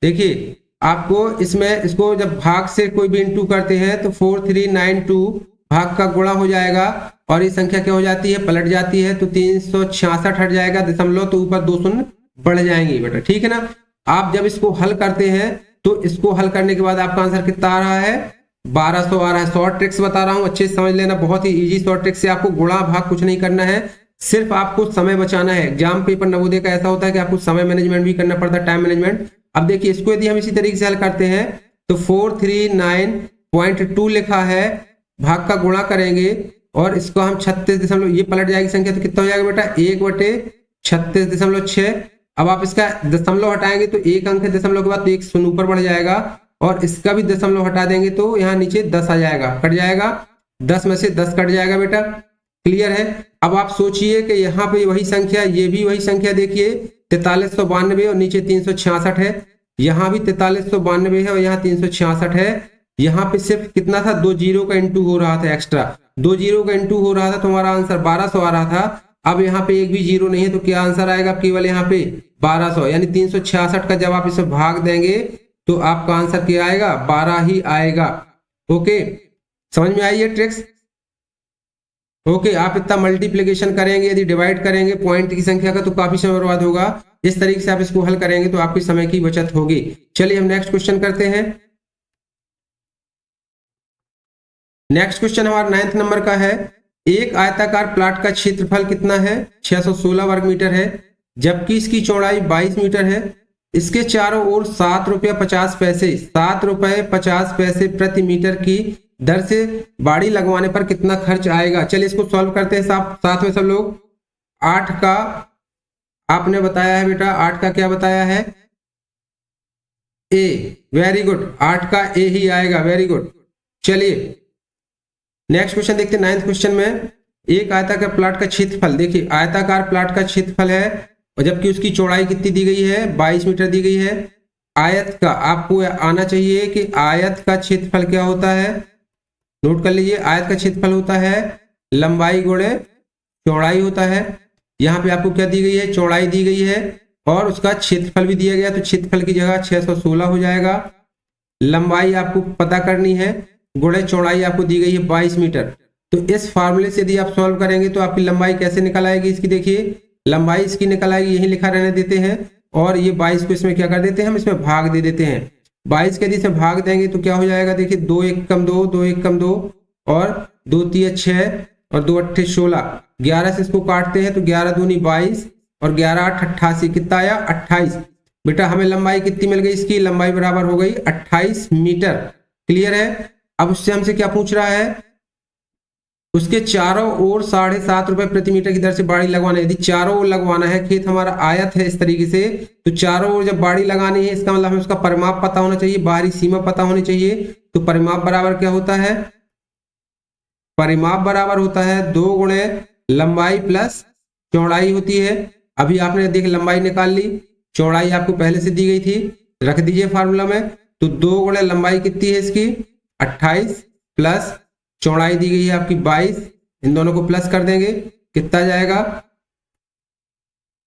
देखिए आपको इसमें इसको जब भाग से कोई भी इंटू करते हैं तो 4392 भाग का गुणा हो जाएगा और ये संख्या क्या हो जाती है, पलट जाती है, तो 366 हट जाएगा दशमलव, तो ऊपर 2 शून्य बढ़ जाएंगे बेटा, ठीक है ना। आप जब इसको हल करते हैं तो इसको हल करने के बाद आपका आंसर कितना आ रहा है, 1200 आ रहा है। शॉर्ट ट्रिक्स बता रहा हूं, अच्छे से समझ लेना, बहुत ही इजी शॉर्ट ट्रिक्स से, आपको गुणा भाग कुछ नहीं करना है, सिर्फ आपको समय बचाना है। एग्जाम पेपर नवोदय का ऐसा होता है कि आपको समय मैनेजमेंट भी करना पड़ता है, टाइम मैनेजमेंट। अब देखिए इसको यदि हम इसी तरीके से हल करते हैं तो 439.2 लिखा है, भाग का गुणा करेंगे और इसको हम 36 ये पलट जाएगी संख्या, तो कितना हो जाएगा बेटा, 1/36.6। अब आप इसका दशमलव हटाएंगे तो एक अंक है दशमलव के बाद, तो एक शून्य ऊपर बढ़ जाएगा और इसका भी दशमलव हटा देंगे तो यहाँ नीचे 10 आ जाएगा, कट जाएगा, 10 में से 10 कट जाएगा बेटा, क्लियर है। अब आप सोचिए कि यहाँ पे वही संख्या, ये भी वही संख्या, देखिए 4392 और नीचे 366 है, यहाँ भी 4392 है और यहाँ 366 है। यहाँ पे सिर्फ कितना था, 2 जीरो का इंटू हो रहा था, एक्स्ट्रा 2 जीरो का इंटू हो रहा था, तो हमारा आंसर 1200 आ रहा था। अब यहाँ पे एक भी जीरो नहीं है तो क्या आंसर आएगा, केवल यहाँ पे 1200, यानी 366 का जब आप इसे भाग देंगे तो आपका आंसर क्या आएगा, 12 ही आएगा। ओके, समझ में आई है ट्रिक्स। ओके, आप इतना मल्टीप्लिकेशन करेंगे, यदि डिवाइड करेंगे पॉइंट की संख्या का तो काफी समय बर्बाद होगा। इस तरीके से आप इसको हल करेंगे तो आपके समय की बचत होगी। चलिए हम नेक्स्ट क्वेश्चन करते हैं। नेक्स्ट क्वेश्चन हमारा 9th नंबर का है। एक आयताकार प्लाट का क्षेत्रफल कितना है, 616 वर्ग मीटर है, जबकि इसकी चौड़ाई 22 मीटर है। इसके चारों ओर 7 रुपया 50 पैसे 7 रुपए 50 पैसे प्रति मीटर की दर से बाड़ी लगवाने पर कितना खर्च आएगा। चलिए इसको सॉल्व करते हैं साथ में सब लोग। 8 का आपने बताया है बेटा, 8 का क्या बताया है, ए, वेरी गुड, 8 का ए ही आएगा, वेरी गुड। चलिए नेक्स्ट क्वेश्चन देखते हैं। 9th क्वेश्चन में एक आयताकार प्लाट का क्षेत्रफल, देखिए आयताकार प्लाट का क्षेत्रफल है और जबकि उसकी चौड़ाई कितनी दी गई है, 22 मीटर दी गई है। आयत का आपको आना चाहिए कि आयत का क्षेत्रफल क्या होता है, नोट कर लीजिए, आयत का क्षेत्रफल होता है लंबाई गुणे चौड़ाई होता है। यहाँ पे आपको क्या दी गई है, चौड़ाई दी गई है और उसका क्षेत्रफल भी दिया गया, तो क्षेत्रफल की जगह 616 हो जाएगा। लंबाई आपको पता करनी है, गुणे चौड़ाई आपको दी गई है 22 मीटर। तो इस फार्मूले से यदि आप सॉल्व करेंगे तो आपकी लंबाई कैसे निकल आएगी, इसकी देखिए लंबाई इसकी निकल आएगी, यही लिखा रहने देते हैं और ये 22 को इसमें क्या कर देते हैं, हम इसमें भाग दे देते हैं। 22 के यदि से भाग देंगे तो क्या हो जाएगा, देखिए 2 1 कम 2 2 1 कम 2 और 2 3 6 और 2 8 16, 11 से इसको काटते हैं तो 11 दूनी 22 और 11 8 88, कितना आया 28। बेटा हमें लंबाई कितनी मिल गई, इसकी लंबाई बराबर हो गई 28 मीटर, क्लियर है। अब उससे हमसे क्या पूछ रहा है, उसके चारों ओर 7.5 रुपए प्रति मीटर की दर से बाड़ी लगवाना है। यदि चारों ओर लगवाना है, खेत हमारा आयत है इस तरीके से, तो चारों ओर जब बाड़ी लगानी है इसका मतलब हमें उसका परिमाप पता होना चाहिए, बाहरी सीमा पता होनी चाहिए। तो परिमाप बराबर क्या होता है, परिमाप बराबर होता है 2 गुणे लंबाई प्लस चौड़ाई होती है। अभी आपने देख लंबाई निकाल ली, चौड़ाई आपको पहले से दी गई थी, रख दीजिए फार्मूला में। तो 2 गुणे लंबाई कितनी है इसकी 28 प्लस चौड़ाई दी गई है आपकी 22, इन दोनों को प्लस कर देंगे, कितना जाएगा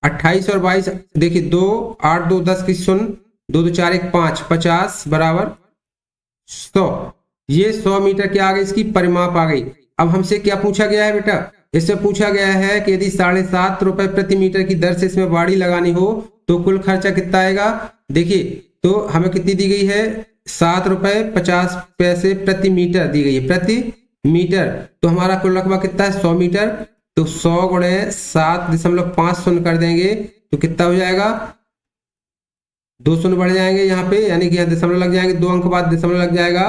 28 और 22, देखिए 2 8 2 10 की 0, 2 2 4 1 5, 50 बराबर 100। ये 100 मीटर क्या आ गई, इसकी परिमाप आ गई। अब हमसे क्या पूछा गया है बेटा, इससे पूछा गया है कि यदि 7.5 रुपए प्रति मीटर की दर से इसमें बाड़ी लगानी हो तो कुल खर्चा कितना आएगा। देखिए तो हमें कितनी दी गई है, 7 रुपए 50 पैसे प्रति मीटर दी गई है, प्रति मीटर। तो हमारा कुल रकबा कितना है 100 मीटर, तो 100 गुणे 7.50 कर देंगे तो कितना हो जाएगा, 2 शून्य बढ़ जाएंगे यहाँ पे, यानी कि यहाँ दशमलव लग जाएंगे, 2 अंक बाद दशमलव लग जाएगा,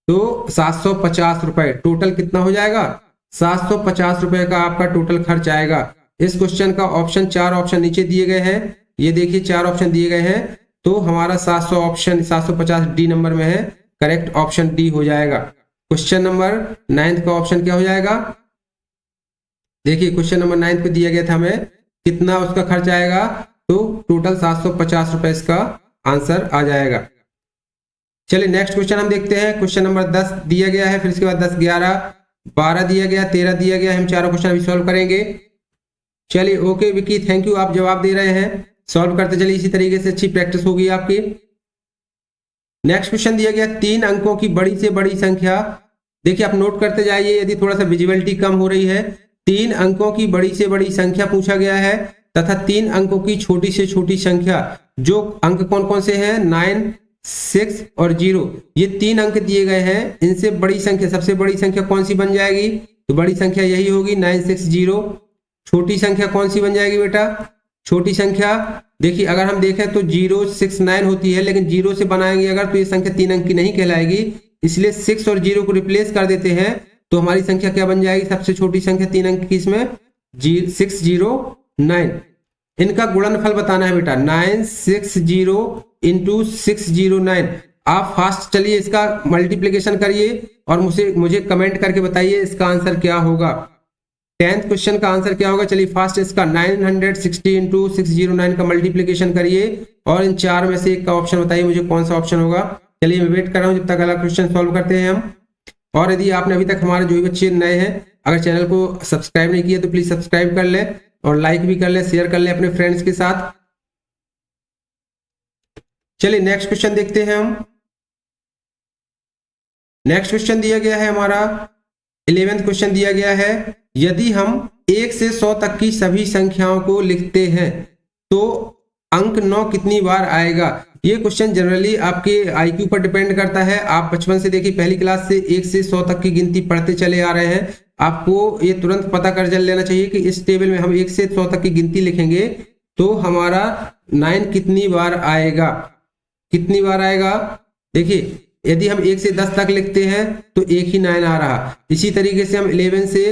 तो 750 रुपए टोटल कितना हो जाएगा, 750 रुपए का आपका टोटल खर्च आएगा। इस क्वेश्चन का ऑप्शन 4 ऑप्शन नीचे दिए गए हैं, ये देखिए 4 ऑप्शन दिए गए हैं, तो हमारा 700 ऑप्शन 750 डी नंबर में है, करेक्ट ऑप्शन डी हो जाएगा। क्वेश्चन नंबर 9 का ऑप्शन क्या हो जाएगा, देखिए क्वेश्चन नंबर 9 पे दिया गया था हमें कितना उसका खर्च आएगा, तो टोटल 750 रुपए इसका आंसर आ जाएगा। चलिए नेक्स्ट क्वेश्चन हम देखते हैं। क्वेश्चन नंबर 10 दिया गया है, फिर इसके बाद 10 11 12 दिया गया, 13 दिया गया, हम चारों क्वेश्चन अभी सॉल्व करेंगे। चलिए ओके विकी, थैंक यू, आप जवाब दे रहे हैं, सॉल्व करते चलिए, इसी तरीके से अच्छी प्रैक्टिस होगी आपकी। नेक्स्ट क्वेश्चन दिया गया 3 अंकों की बड़ी से बड़ी संख्या। देखिए आप नोट करते जाइए यदि थोड़ा सा विजिबिलिटी कम हो रही है। 3 अंकों की बड़ी से बड़ी संख्या पूछा गया है तथा 3 अंकों की छोटी से छोटी संख्या। जो अंक कौन कौन से हैं, 9, 6 और 0, ये 3 अंक दिए गए हैं। इनसे बड़ी संख्या, सबसे बड़ी संख्या कौन सी बन जाएगी, तो बड़ी संख्या यही होगी 960। छोटी संख्या कौन सी बन जाएगी बेटा, छोटी संख्या देखिए अगर हम देखें तो 069 होती है, लेकिन 0 से बनाएंगे अगर तो ये संख्या 3 अंक की नहीं कहलाएगी, इसलिए 6 और 0 को रिप्लेस कर देते हैं तो हमारी संख्या क्या बन जाएगी, सबसे छोटी संख्या 3 अंक की इसमें 609। इनका गुणनफल बताना है बेटा, 960 इंटू 609। आप फास्ट चलिए इसका मल्टीप्लीकेशन करिए और मुझे कमेंट करके बताइए इसका आंसर क्या होगा। 10th क्वेश्चन का आंसर क्या होगा, चलिए फास्ट इसका 960 इंटू 609 का मल्टीप्लीकेशन करिए और इन 4 में से एक का ऑप्शन बताइए मुझे कौन सा ऑप्शन होगा। चलिए मैं वेट कर रहा हूं जब तक अगला क्वेश्चन सॉल्व करते हैं हम। और यदि आपने अभी तक हमारे जो भी बच्चे नए हैं अगर चैनल को सब्सक्राइब नहीं किया तो प्लीज सब्सक्राइब कर ले और लाइक भी कर ले, शेयर कर ले अपने फ्रेंड्स के साथ। चलिए नेक्स्ट क्वेश्चन देखते हैं हम। नेक्स्ट क्वेश्चन दिया गया है हमारा 11th क्वेश्चन दिया गया है, यदि हम 1 से 100 तक की सभी संख्याओं को लिखते हैं तो अंक 9 कितनी बार आएगा। ये क्वेश्चन जनरली आपके आईक्यू पर डिपेंड करता है। आप बचपन से देखिए पहली क्लास से 1 से 100 तक की गिनती पढ़ते चले आ रहे हैं, आपको ये तुरंत पता कर चल लेना चाहिए कि इस टेबल में हम 1 से 100 तक की गिनती लिखेंगे तो हमारा 9 कितनी बार आएगा, कितनी बार आएगा। देखिए यदि हम 1 से 10 तक लिखते हैं तो एक ही 9 आ रहा। इसी तरीके से हम 11 से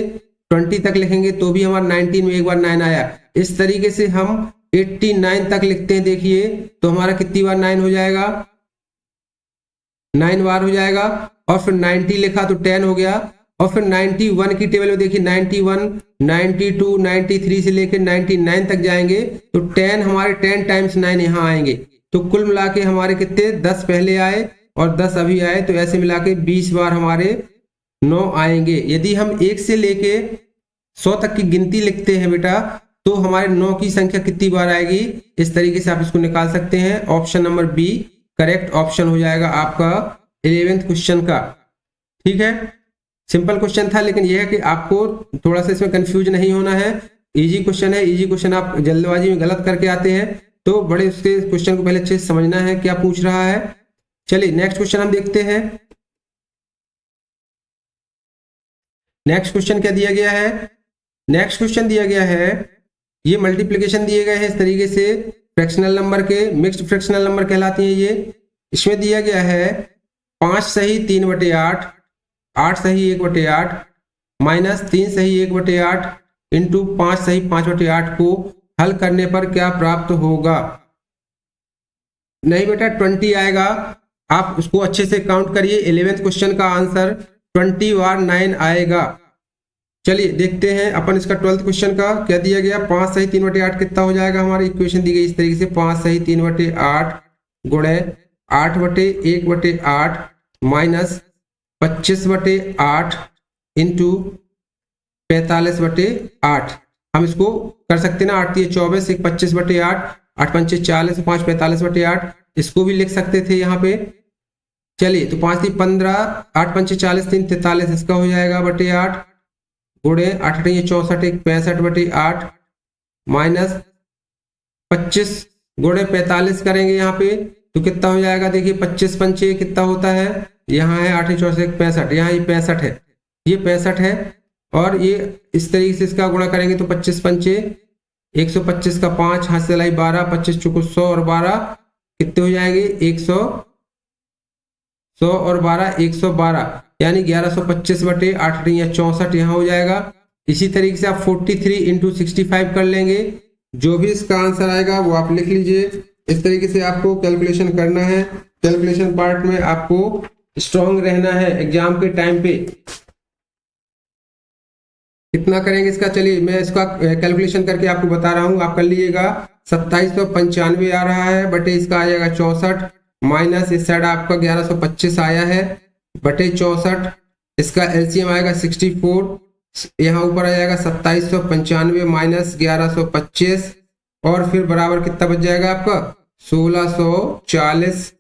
20 तक लिखेंगे तो भी हमारा 19 में एक बार 9 आया। इस तरीके से हम 89 तक लिखते हैं, देखिए तो हमारा कितनी बार 9 हो जाएगा, 9 बार हो जाएगा। और फिर 90 लिखा तो 10 हो गया। और फिर 91 की टेबल में देखिए 91, 92, 93 से लेकर 99 तक जाएंगे तो 10 हमारे 10 टाइम्स 9 यहाँ आएंगे। तो कुल मिला के हमारे कितने 10 पहले आए और 10 अभी आए, तो ऐसे मिला के 20 बार हमारे 9 आएंगे। यदि हम 1 से लेके 100 तक की गिनती लिखते हैं बेटा तो हमारे 9 की संख्या कितनी बार आएगी, इस तरीके से आप इसको निकाल सकते हैं। Option number B correct option हो जाएगा आपका 11th क्वेश्चन का। ठीक है, सिंपल क्वेश्चन था लेकिन यह है कि आपको थोड़ा सा इसमें कंफ्यूज नहीं होना है। इजी क्वेश्चन है, इजी क्वेश्चन आप जल्दबाजी में गलत करके आते हैं तो बड़े उसके क्वेश्चन को पहले अच्छे से समझना है क्या पूछ रहा है। चलिए नेक्स्ट क्वेश्चन हम देखते हैं। नेक्स्ट क्वेश्चन क्या दिया गया है, नेक्स्ट क्वेश्चन दिया गया है, ये मल्टीप्लिकेशन दिए गए हैं इस तरीके से फ्रैक्शनल नंबर के, मिक्स्ड फ्रैक्शनल नंबर कहलाती है ये। इसमें दिया गया है 5 सही 3/8, 8 सही 1/8 माइनस 3 सही 1/8 इंटू 5 सही 5/8 को हल करने पर क्या प्राप्त होगा। नहीं बेटा 20 आएगा, आप उसको अच्छे से काउंट करिए। 11th क्वेश्चन का आंसर 20 बार 9 आएगा। चलिए देखते हैं अपन इसका 12th क्वेश्चन का क्या दिया गया। 5 सही 3/8 कितना हो जाएगा, हमारी इक्वेशन दी गई इस तरीके से 5 सही 3/8 गुणे 8/1/8 माइनस 25/8 इंटू 45/8। हम इसको कर सकते ना, 8 × 24 1 25/8, 8 × 5 40 5 45/8, इसको भी लिख सकते थे यहाँ पे। चलिए तो 5 × 15 8 × 5 40 3 43 इसका हो जाएगा /8 गुणे 8 × 8 64 1 65/8 माइनस 25 गुणे 45 करेंगे यहाँ पे तो कितना हो जाएगा। देखिए 25 पंचे कितना होता है, यहाँ है 8 × 64 1 65, यहाँ ये 65 है, ये 65 है और ये इस तरीके से इसका गुणा करेंगे तो 25 पंचे 125 का 5 हाथ से लाई 12, 25 चुको 100 और 12 कितने हो जाएंगे 100 और 12 112 यानी 1125/8 या 64 यहाँ हो जाएगा। इसी तरीके से आप 43 × 65 कर लेंगे, जो भी इसका आंसर आएगा वो आप लिख लीजिए। इस तरीके से आपको कैलकुलेशन करना है। कैलकुलेशन पार्ट में आपको स्ट्रांग रहना है एग्जाम के टाइम पे। कितना करेंगे इसका, चलिए मैं इसका कैलकुलेशन करके आपको बता रहा हूँ, आप कर लीजिएगा। 2795 आ रहा है बटे इसका आ जाएगा 64 माइनस इस साइड आपका 1125 आया है बटे 64, इसका एलसीएम आएगा 64, यहाँ ऊपर आ जाएगा 2795 माइनस 1125 और फिर बराबर कितना बच जाएगा आपका 1640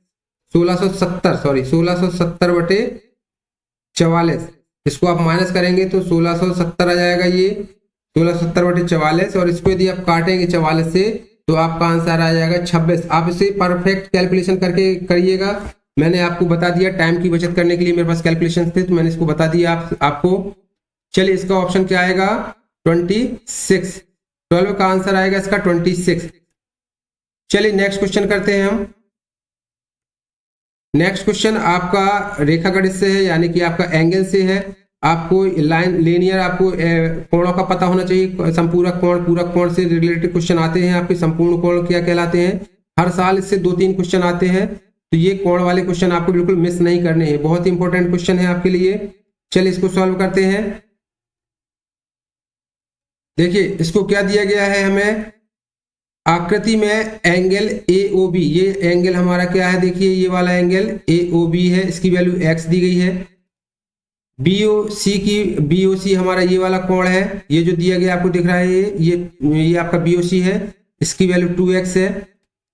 1670 इसको आप माइनस करेंगे तो 1670 आ जाएगा ये 1670/44 और इसको यदि आप काटेंगे 44 से तो आपका आंसर आ जाएगा 26। आप इसे परफेक्ट कैलकुलेशन करके करिएगा। मैंने आपको बता दिया टाइम की बचत करने के लिए मेरे पास कैलकुलेशन थे तो मैंने इसको बता दिया आपको। चलिए इसका ऑप्शन क्या आएगा 26, 12 का आंसर आएगा इसका 26। चलिए नेक्स्ट क्वेश्चन करते हैं हम। नेक्स्ट क्वेश्चन आपका रेखा गणित से है, यानी कि आपका एंगल से है। आपको लाइन लीनियर आपको कोणों का पता होना चाहिए। संपूरक कोण, पूरक कोण से रिलेटेड क्वेश्चन आते हैं। आपके संपूर्ण कोण क्या कहलाते हैं, हर साल इससे 2-3 क्वेश्चन आते हैं, तो ये कोण वाले क्वेश्चन आपको बिल्कुल मिस नहीं करने हैं, बहुत ही इंपॉर्टेंट क्वेश्चन है आपके लिए। चलिए इसको सॉल्व करते हैं। देखिए इसको क्या दिया गया है हमें, आकृति में एंगल AOB, ये एंगल हमारा क्या है, देखिए ये वाला एंगल AOB है, इसकी वैल्यू x दी गई है। BOC हमारा ये वाला कोण है, ये जो दिया गया आपको दिख रहा है ये आपका BOC है, इसकी वैल्यू 2x है।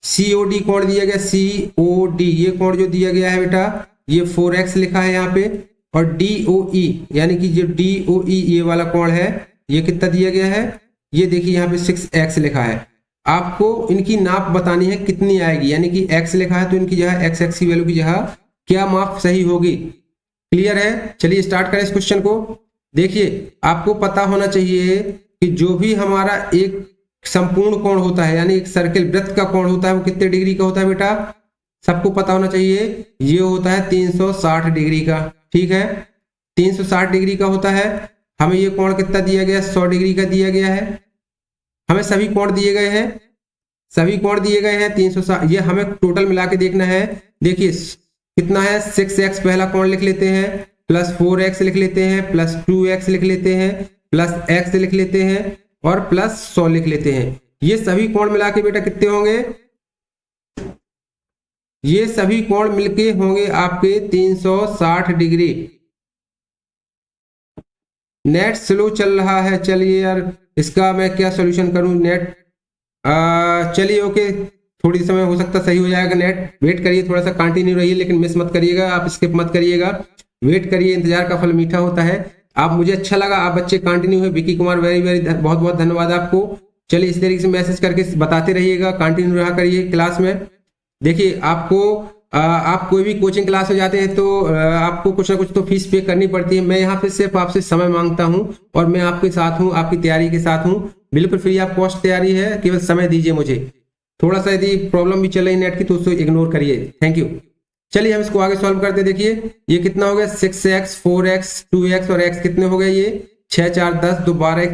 COD कोण दिया गया, COD ये कोण जो दिया गया है बेटा ये 4x लिखा है यहाँ पे। और DOE यानी कि जो DOE ये वाला कोण है ये कितना दिया गया है, ये देखिए यहाँ पे 6x लिखा है। आपको इनकी नाप बतानी है कितनी आएगी, यानी कि x लिखा है तो इनकी जगह x की वैल्यू की जगह क्या माप सही होगी। क्लियर है। चलिए स्टार्ट करें इस क्वेश्चन को। देखिए आपको पता होना चाहिए कि जो भी हमारा एक संपूर्ण कोण होता है, यानी एक सर्किल वृत्त का कोण होता है, वो कितने डिग्री का होता है बेटा, सबको पता होना चाहिए, ये होता है 360 डिग्री का। ठीक है, 360 डिग्री का होता है। हमें ये कोण कितना दिया गया, 100 डिग्री का दिया गया है। हमें सभी कोण दिए गए हैं, सभी कोण दिए गए हैं 360, ये हमें टोटल मिला के देखना है। देखिए कितना है, 6x पहला कोण लिख लेते हैं, प्लस 4x लिख लेते हैं, प्लस 2x लिख लेते हैं, प्लस x लिख लेते हैं और प्लस 100 लिख लेते हैं। ये सभी कोण मिला के बेटा कितने होंगे, ये सभी कोण मिलके होंगे आपके 360 डिग्री। नेट स्लो चल रहा है, चलिए यार इसका मैं क्या सॉल्यूशन करूं, नेट चलिए ओके, थोड़ी समय हो सकता सही हो जाएगा नेट, वेट करिए, थोड़ा सा कंटिन्यू रहिए, लेकिन मिस मत करिएगा, आप स्किप मत करिएगा, वेट करिए, इंतजार का फल मीठा होता है। आप मुझे अच्छा लगा, आप बच्चे कंटिन्यू हुए, विकी कुमार वेरी वेरी बहुत बहुत धन्यवाद आपको। चलिए इस तरीके से मैसेज करके बताते रहिएगा, कंटिन्यू रहा करिए क्लास में। देखिए आपको आप कोई भी कोचिंग क्लास में जाते हैं तो आपको कुछ ना कुछ तो फीस पे करनी पड़ती है। मैं यहाँ पे सिर्फ आपसे समय मांगता हूँ और मैं आपके साथ हूँ, आपकी तैयारी के साथ हूँ, बिल्कुल फ्री ऑफ कॉस्ट तैयारी है, केवल समय दीजिए मुझे। थोड़ा सा यदि प्रॉब्लम भी चल रही नेट की तो उसको इग्नोर करिए, थैंक यू। चलिए हम इसको आगे सॉल्व करते हैं। देखिए ये कितना हो गया, 6x 4x 2x और x कितने हो गए, ये 6 4 10 2 12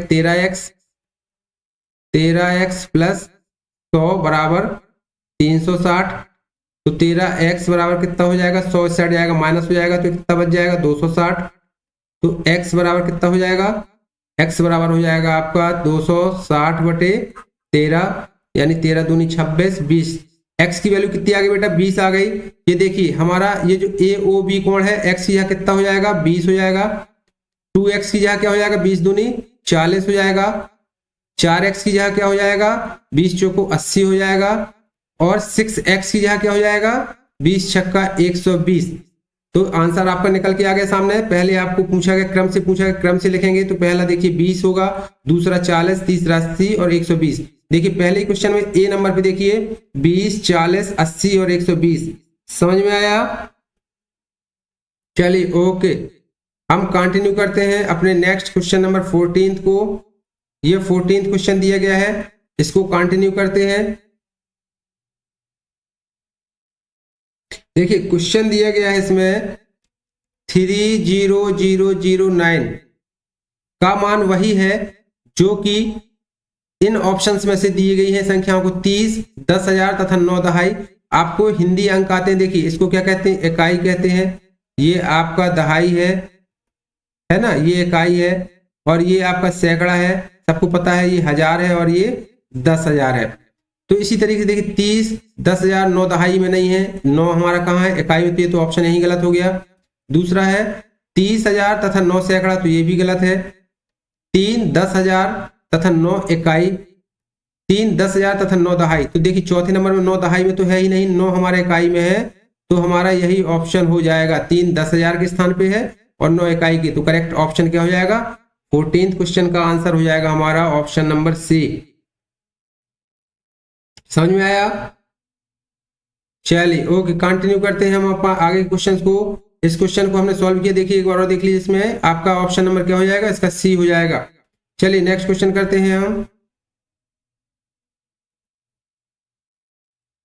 13x प्लस 100 बराबर 360। तो 13x बराबर कितना हो जाएगा, 100 से हट जाएगा, माइनस हो जाएगा तो कितना बच जाएगा 260। तो x बराबर कितना हो जाएगा, x बराबर हो जाएगा आपका 260/13, यानी 13 दूनी 26 20। x की वैल्यू कितनी आ गई बेटा, 20 आ गई। ये देखिए हमारा ये जो AOB कोण है, x की जगह कितना हो जाएगा 20 हो जाएगा, 2x की जगह क्या हो जाएगा 20 दूनी 40 हो जाएगा, 4x की जगह क्या हो जाएगा 20 चौको 80 हो जाएगा, और 6x की जगह क्या हो जाएगा 20 छक्का 120। तो आंसर आपका निकल के आ गया सामने। पहले आपको पूछा गया क्रम से, पूछा गया क्रम से लिखेंगे तो पहला देखिए 20 होगा, दूसरा 40, तीसरा 80 और 120। देखिए पहले क्वेश्चन में ए नंबर पे देखिए 20 40 80 और 120, समझ में आया। चलिए ओके, हम कंटिन्यू करते हैं अपने नेक्स्ट क्वेश्चन नंबर 14 को। ये 14 क्वेश्चन दिया गया है, इसको कंटिन्यू करते हैं। देखिए क्वेश्चन दिया गया है इसमें 30009 का मान वही है जो कि इन ऑप्शंस में से दी गई है संख्याओं को 30, 10,000 तथा 9 दहाई। आपको हिंदी अंक आते हैं, देखिए इसको क्या कहते हैं, इकाई कहते हैं। ये आपका दहाई है ना, ये इकाई है, और ये आपका सैकड़ा है, सबको पता है, ये हजार है और ये 10,000 है। तो इसी तरीके से देखिए 30, 10,000 9 दहाई में नहीं है, 9 हमारा कहाँ है इकाई में, तो ऑप्शन यही गलत हो गया। दूसरा है 30,000 तथा 9 सैकड़ा, तो ये भी गलत है। 3 10,000 तथा 9 इकाई, 3 10,000 तथा 9 दहाई, तो देखिए चौथे नंबर में 9 दहाई में तो है ही नहीं, 9 हमारे इकाई में है, तो हमारा यही ऑप्शन हो जाएगा। 3 10,000 के स्थान पे है और 9 इकाई के, तो करेक्ट ऑप्शन क्या हो जाएगा? 14th क्वेश्चन का आंसर हो जाएगा हमारा ऑप्शन नंबर सी। समझ में आया? चलिए ओके, कंटिन्यू करते हैं हम आगे क्वेश्चंस को। इस क्वेश्चन को हमने सॉल्व किया, देखिए एक बार और देख लीजिए। इसमें आपका ऑप्शन नंबर क्या हो जाएगा? इसका सी हो जाएगा। चलिए नेक्स्ट क्वेश्चन करते हैं हम।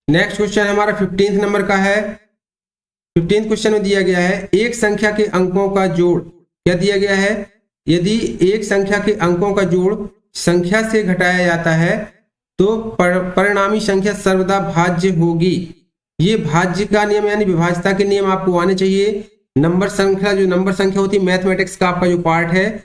नेक्स्ट क्वेश्चन हमारा 15th नंबर का है। 15th क्वेश्चन में दिया गया है एक संख्या के अंकों का जोड़, क्या दिया गया है? यदि एक संख्या के अंकों का जोड़ संख्या से घटाया जाता है तो परिणामी संख्या सर्वदा भाज्य होगी। ये भाज्य का नियम यानी विभाज्यता के नियम आपको आने चाहिए। नंबर संख्या, जो नंबर संख्या होती है मैथमेटिक्स का आपका जो पार्ट है,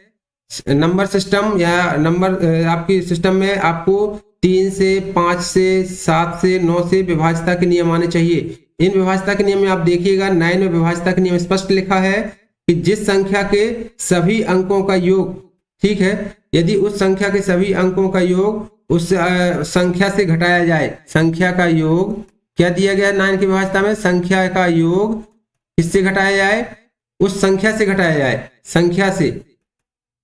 नंबर सिस्टम या नंबर आपकी सिस्टम में आपको 3 से 5 से 7 से 9 से विभाज्यता के नियम आने चाहिए। इन विभाज्यता के नियम में आप देखिएगा 9 में विभाज्यता के नियम स्पष्ट लिखा है कि जिस संख्या के सभी अंकों का योग, ठीक है, यदि उस संख्या के सभी अंकों का योग उस संख्या से घटाया जाए, संख्या का योग क्या दिया गया है 9 की विभाज्यता में? संख्या का योग किससे घटाया जाए? उस संख्या से घटाया जाए, संख्या से।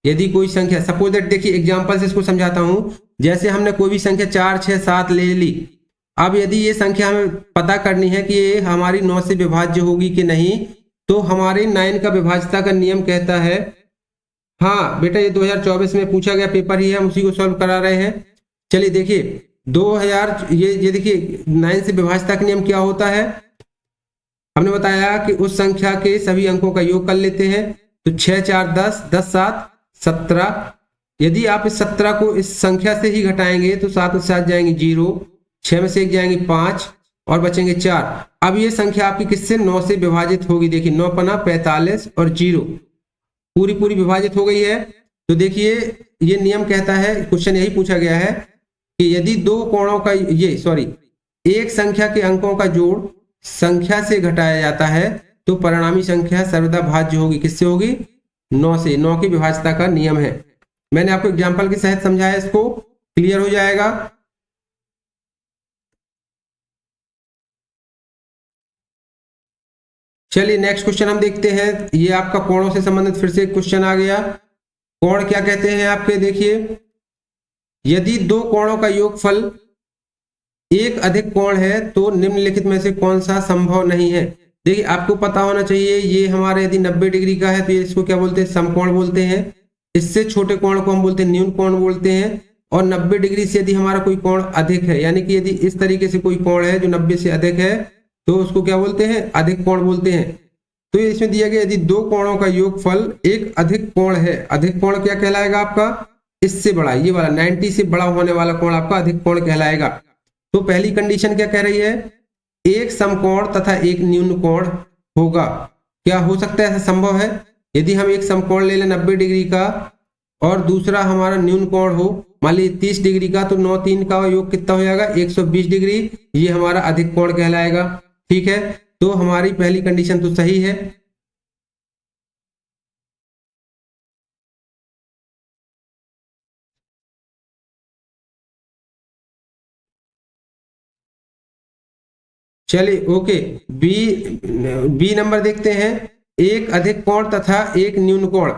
यदि कोई संख्या, सपोज दैट, देखिए एग्जांपल से इसको समझाता हूं। जैसे हमने कोई भी संख्या 4 6 7 ले ली। अब यदि ये संख्या हमें पता करनी है कि ये हमारी 9 से विभाज्य होगी कि नहीं, तो हमारे 9 का विभाज्यता का नियम कहता है, हाँ बेटा ये 2024 में पूछा गया पेपर ही है, हम उसी को सॉल्व करा रहे हैं। चलिए देखिए 2000, ये देखिए 9 से विभाज्यता का नियम क्या होता है? हमने बताया कि उस संख्या के सभी अंकों का योग कर लेते हैं। तो 6 4 10, 10 7 17। यदि आप इस 17 को इस संख्या से ही घटाएंगे तो 7 में 7 जाएंगे 0, 6 में से 1 जाएंगे 5 और बचेंगे 4। अब ये संख्या आपकी किससे? 9 से विभाजित होगी। देखिए 9 पना 45 और 0 पूरी विभाजित हो गई है। तो देखिए ये नियम कहता है, क्वेश्चन यही पूछा गया है कि यदि दो कोणों का एक संख्या के अंकों का जोड़ संख्या से घटाया जाता है तो परिणामी संख्या सर्वदा भाज्य होगी। किससे होगी? 9 से। 9 की विभाज्यता का नियम है। मैंने आपको एग्जांपल के सहित समझाया, इसको क्लियर हो जाएगा। चलिए नेक्स्ट क्वेश्चन हम देखते हैं। ये आपका कोणों से संबंधित फिर से एक क्वेश्चन आ गया। कोण क्या कहते हैं आपके? देखिए यदि दो कोणों का योगफल एक अधिक कोण है तो निम्नलिखित में से कौन सा संभव नहीं है? देखिए आपको पता होना चाहिए, ये हमारे यदि 90 डिग्री का है तो ये इसको क्या बोलते हैं? समकोण बोलते हैं। इससे छोटे कोण को हम बोलते हैं न्यून कोण बोलते हैं। और 90 डिग्री से यदि हमारा कोई कोण अधिक है, यानी कि यदि इस तरीके से कोई कोण है जो 90 से अधिक है तो उसको क्या बोलते हैं? अधिक कोण बोलते हैं। तो इसमें दिया गया यदि दो कोणों का योगफल एक अधिक कोण है, अधिक कोण क्या कहलाएगा आपका? इससे बड़ा, ये वाला 90 से बड़ा होने वाला कोण आपका अधिक कोण कहलाएगा। तो पहली कंडीशन क्या कह रही है? एक समकोण तथा एक न्यून कोण होगा। क्या हो सकता है? ऐसा संभव है? यदि हम एक समकोण ले लें 90 डिग्री का और दूसरा हमारा न्यून कोण हो मान लीजिए 30 डिग्री का, तो 9 3 का योग कितना हो जाएगा? 120 डिग्री। ये हमारा अधिक कोण कहलाएगा। ठीक है, तो हमारी पहली कंडीशन तो सही है। चलिए ओके, बी नंबर देखते हैं। एक अधिक कोण तथा एक न्यून कोण,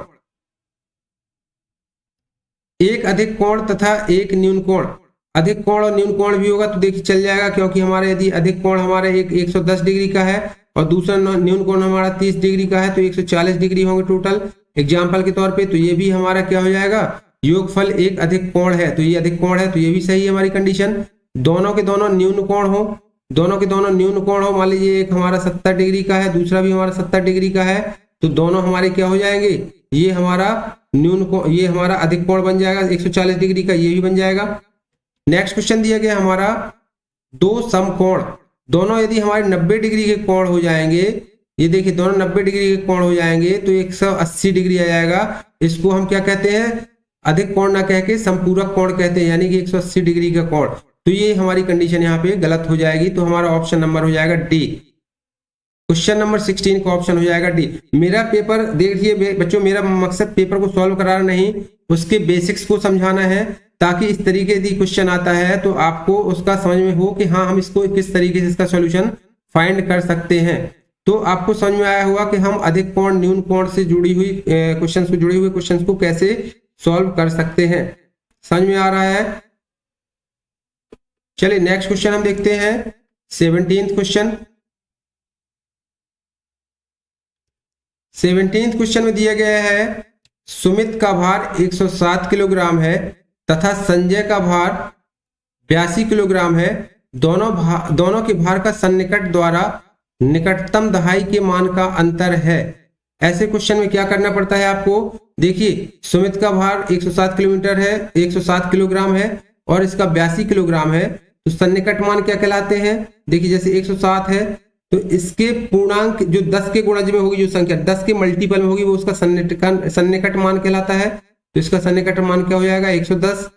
एक अधिक कोण तथा एक न्यून कोण। अधिक कोण और न्यून कोण भी होगा तो देखिए चल जाएगा, क्योंकि हमारे यदि अधिक कोण हमारे एक 110 डिग्री का है और दूसरा न्यून कोण हमारा 30 डिग्री का है तो 140 डिग्री होंगे टोटल एग्जाम्पल के तौर पे। तो ये भी हमारा क्या हो जाएगा? योगफल एक अधिक कोण है, तो ये अधिक कोण है, तो ये भी सही है हमारी कंडीशन। दोनों के दोनों न्यून कोण हो, दोनों के दोनों न्यून कोण हो, मान लीजिए एक हमारा 70 डिग्री का है, दूसरा भी हमारा 70 डिग्री का है, तो दोनों हमारे क्या हो जाएंगे? ये हमारा न्यून कोण, ये हमारा अधिक कोण बन जाएगा 140 डिग्री का, ये भी बन जाएगा। नेक्स्ट क्वेश्चन दिया गया हमारा दो समकोण, दोनों यदि हमारे 90 डिग्री के कोण हो जाएंगे, ये देखिए दोनों 90 डिग्री के कोण हो जाएंगे तो 180 डिग्री आ जाएगा। इसको हम क्या कहते हैं? अधिक कोण ना कह के समपूरक कोण कहते हैं, यानी कि 180 डिग्री का कोण। तो ये हमारी कंडीशन यहाँ पे गलत हो जाएगी, तो हमारा ऑप्शन नंबर हो जाएगा डी। क्वेश्चन नंबर 16 का ऑप्शन हो जाएगा डी। मेरा पेपर देखिए बच्चों, मेरा मकसद पेपर को सॉल्व कराना नहीं, उसके बेसिक्स को समझाना है, ताकि इस तरीके से क्वेश्चन आता है तो आपको उसका समझ में हो कि हाँ हम इसको किस तरीके से इसका सॉल्यूशन फाइंड कर सकते हैं। तो आपको समझ में आया होगा कि हम अधिक कोण न्यून कोण से जुड़ी हुई क्वेश्चंस को जुड़े हुए क्वेश्चंस को कैसे सॉल्व कर सकते हैं। समझ में आ रहा है? चलिए नेक्स्ट क्वेश्चन हम देखते हैं 17th क्वेश्चन। 17th क्वेश्चन में दिया गया है सुमित का भार 107 किलोग्राम है तथा संजय का भार 82 किलोग्राम है। दोनों के भार का सन्निकट द्वारा निकटतम दहाई के मान का अंतर है। ऐसे क्वेश्चन में क्या करना पड़ता है आपको? देखिए सुमित का भार 107 किलोमीटर है 107 किलोग्राम है और इसका 82 किलोग्राम है, तो सन्निकट मान क्या कहलाते हैं? देखिए जैसे 107 है तो इसके पूर्णांक जो 10 के गुणज में होगी, जो संख्या 10 के मल्टीपल में होगी वो उसका सन्निकट मान कहलाता है। तो इसका सन्निकट मान क्या हो जाएगा? 110।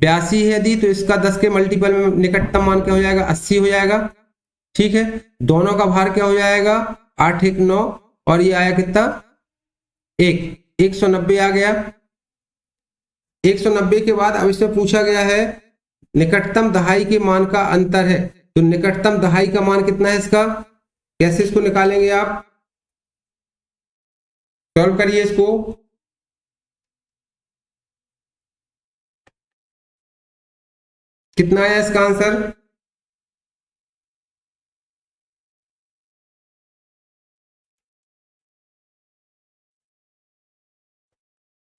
82 है यदि तो इसका 10 के मल्टीपल में निकटतम मान क्या हो जाएगा? 80 हो जाएगा। ठीक है, दोनों का भार क्या हो जाएगा? 8 1 9 और ये आया कितना? 190 आ गया। 190 के बाद अब इसमें पूछा गया है निकटतम दहाई के मान का अंतर है, तो निकटतम दहाई का मान कितना है इसका? कैसे इसको निकालेंगे आप? सॉल्व करिए इसको। कितना आया इसका आंसर?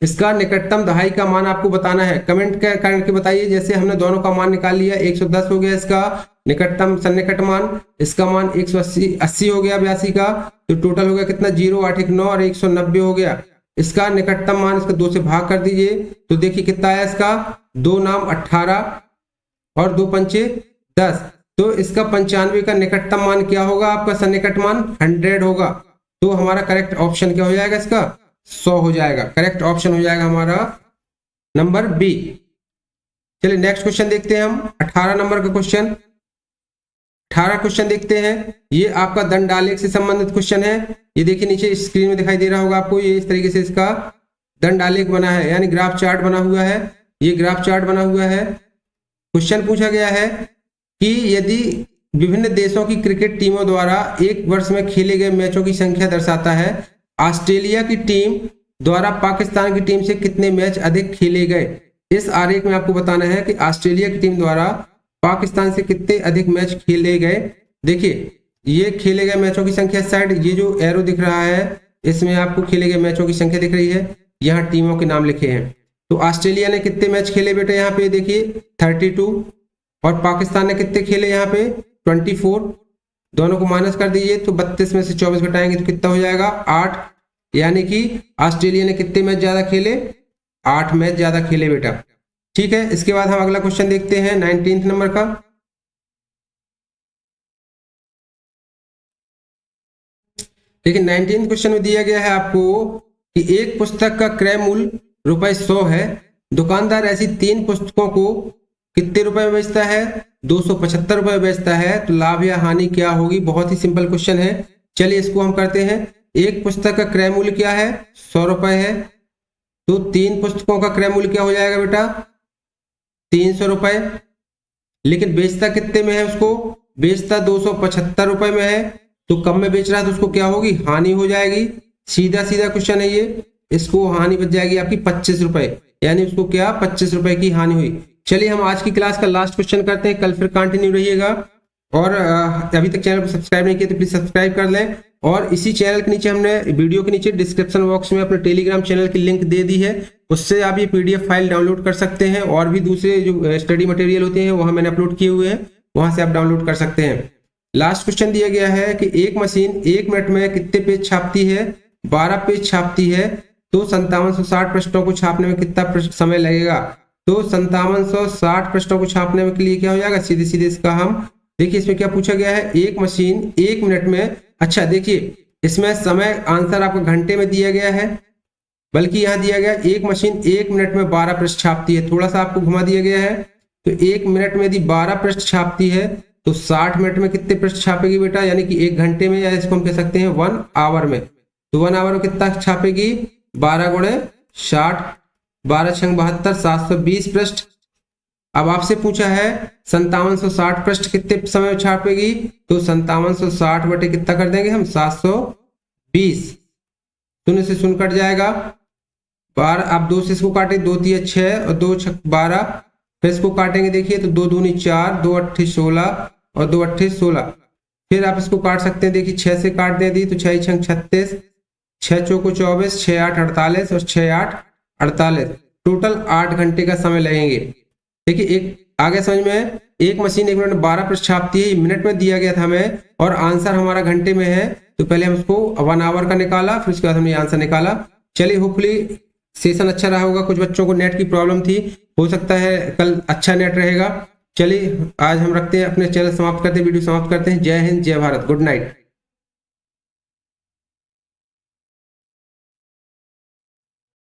इसका निकटतम दहाई का मान आपको बताना है, कमेंट करके बताइए। जैसे हमने दोनों का मान निकाल लिया, 110 हो गया इसका निकटतम सन्निकट मान, इसका मान 180 हो गया 82 का, तो टोटल हो गया कितना? 0 8 1 9 और 190 हो गया। इसका निकटतम मान इसका 2 से भाग कर दीजिए तो देखिए कितना आया इसका? 2 नाम 18 और 2 पंचे 10, तो इसका 95 का निकटतम मान क्या होगा? आपका सन्निकट मान 100 होगा। तो हमारा करेक्ट ऑप्शन क्या हो जाएगा? इसका 100 हो जाएगा। करेक्ट ऑप्शन हो जाएगा हमारा नंबर बी। चलिए नेक्स्ट क्वेश्चन देखते हैं हम 18 नंबर का क्वेश्चन। 18 क्वेश्चन देखते हैं। ये आपका दंड आलेख से संबंधित क्वेश्चन है। ये देखिए नीचे स्क्रीन में दिखाई दे रहा होगा आपको, ये इस तरीके से इसका दंड आलेख बना है, यानी ग्राफ चार्ट बना हुआ है। ये ग्राफ चार्ट बना हुआ है। क्वेश्चन पूछा गया है कि यदि विभिन्न देशों की क्रिकेट टीमों द्वारा एक वर्ष में खेले गए मैचों की संख्या दर्शाता है, ऑस्ट्रेलिया की टीम द्वारा पाकिस्तान की टीम से कितने मैच अधिक खेले गए। इस आरेख में आपको बताना है कि ऑस्ट्रेलिया की टीम द्वारा पाकिस्तान से कितने अधिक मैच खेले गए। देखिए ये खेले गए मैचों की संख्या साइड, ये जो एरो दिख रहा है इसमें आपको खेले गए मैचों की संख्या दिख रही है, यहाँ टीमों के नाम लिखे हैं। तो ऑस्ट्रेलिया ने कितने मैच खेले बेटे? यहाँ पे देखिए 32, और पाकिस्तान ने कितने खेले? यहाँ पे 24। दोनों को माइनस कर दीजिए तो 32 में से 24 घटाएंगे तो कितना हो जाएगा? 8। यानी कि ऑस्ट्रेलिया ने कितने मैच ज्यादा खेले? 8 मैच ज्यादा खेले बेटा। ठीक है, इसके बाद हम अगला क्वेश्चन देखते हैं 19th नंबर का। देखिए 19th क्वेश्चन में दिया गया है आपको कि एक पुस्तक का क्रय मूल्य ₹100 है, दुकानदार ऐसी 3 पुस्तकों को कितने रुपए में बेचता है? 275 रुपए में बेचता है, तो लाभ या हानि क्या होगी? बहुत ही सिंपल क्वेश्चन है। चलिए इसको हम करते हैं। एक पुस्तक का क्रय मूल्य क्या है? 100 रुपए है, तो 3 पुस्तकों का क्रय मूल्य क्या हो जाएगा बेटा? 300 रुपए। लेकिन बेचता कितने में है उसको? बेचता 275 रुपए में है, तो कम में बेच रहा है तो उसको क्या होगी? हानि हो जाएगी। सीधा सीधा क्वेश्चन है ये। इसको हानि बच जाएगी आपकी 25 रुपए, यानी उसको क्या? 25 रुपए की हानि हुई। चलिए हम आज की क्लास का लास्ट क्वेश्चन करते हैं, कल फिर कंटिन्यू रहिएगा। और अभी तक चैनल को सब्सक्राइब नहीं किया तो प्लीज सब्सक्राइब कर लें। और इसी चैनल के नीचे हमने वीडियो के नीचे डिस्क्रिप्शन बॉक्स में अपने टेलीग्राम चैनल की लिंक दे दी है, उससे आप ये PDF फाइल डाउनलोड कर सकते हैं। और भी दूसरे जो स्टडी मटेरियल होते हैं वहां मैंने अपलोड किए हुए हैं, वहां से आप डाउनलोड कर सकते हैं। लास्ट क्वेश्चन दिया गया है कि एक मशीन 1 मिनट में कितने पेज छापती है? 12 पेज छापती है, तो 5760 पृष्ठों को छापने में कितना समय लगेगा? तो 5760 पृष्ठों को छापने के लिए क्या हो जाएगा? सीधे सीधे इसका हम देखिए इसमें क्या पूछा गया है? एक मशीन 1 मिनट में, अच्छा देखिए इसमें समय आंसर आपको घंटे में दिया गया है, बल्कि यहाँ दिया गया एक मशीन 1 मिनट में 12 पृष्ठ छापती है। थोड़ा सा आपको घुमा दिया गया है, तो 1 मिनट में यदि 12 पृष्ठ छापती है तो 60 मिनट में कितने पृष्ठ छापेगी बेटा? यानी कि 1 घंटे में, या इसको हम कह सकते हैं 1 आवर में। तो 1 आवर में कितना छापेगी? 12 गुणे 60, 12 छंग 72, 720 पृष्ठ। अब आपसे पूछा है 5760 पृष्ठ कितने समय में छापेगी, तो 5760 बटे कितना कर देंगे हम 720, शून्य से शून्य कट जाएगा 12, आप 2 से इसको काटे 2 तिया 6 और 2 छक 12, फिर इसको काटेंगे देखिए तो 2 दूनी 4, 2 अट्ठी 16 और 2 अट्ठी 16, फिर आप इसको काट सकते हैं देखिए 6 से काट दें दी तो 6 छंग 36, 6 चौको 24, 6 8 48 और 6 8 48, टोटल 8 घंटे का समय लगेंगे। देखिए एक आगे समझ में, एक मशीन 1 मिनट में 12 पृष्ठ छापती है, मिनट में दिया गया था हमें और आंसर हमारा घंटे में है, तो पहले हम उसको 1 आवर का निकाला, फिर उसके बाद हमने आंसर निकाला। चलिए होपफुली सेशन अच्छा रहा होगा, कुछ बच्चों को नेट की प्रॉब्लम थी, हो सकता है कल अच्छा नेट रहेगा। चलिए आज हम रखते हैं, अपने चैनल समाप्त करते हैं, वीडियो समाप्त करते हैं। जय हिंद, जय भारत, गुड नाइट।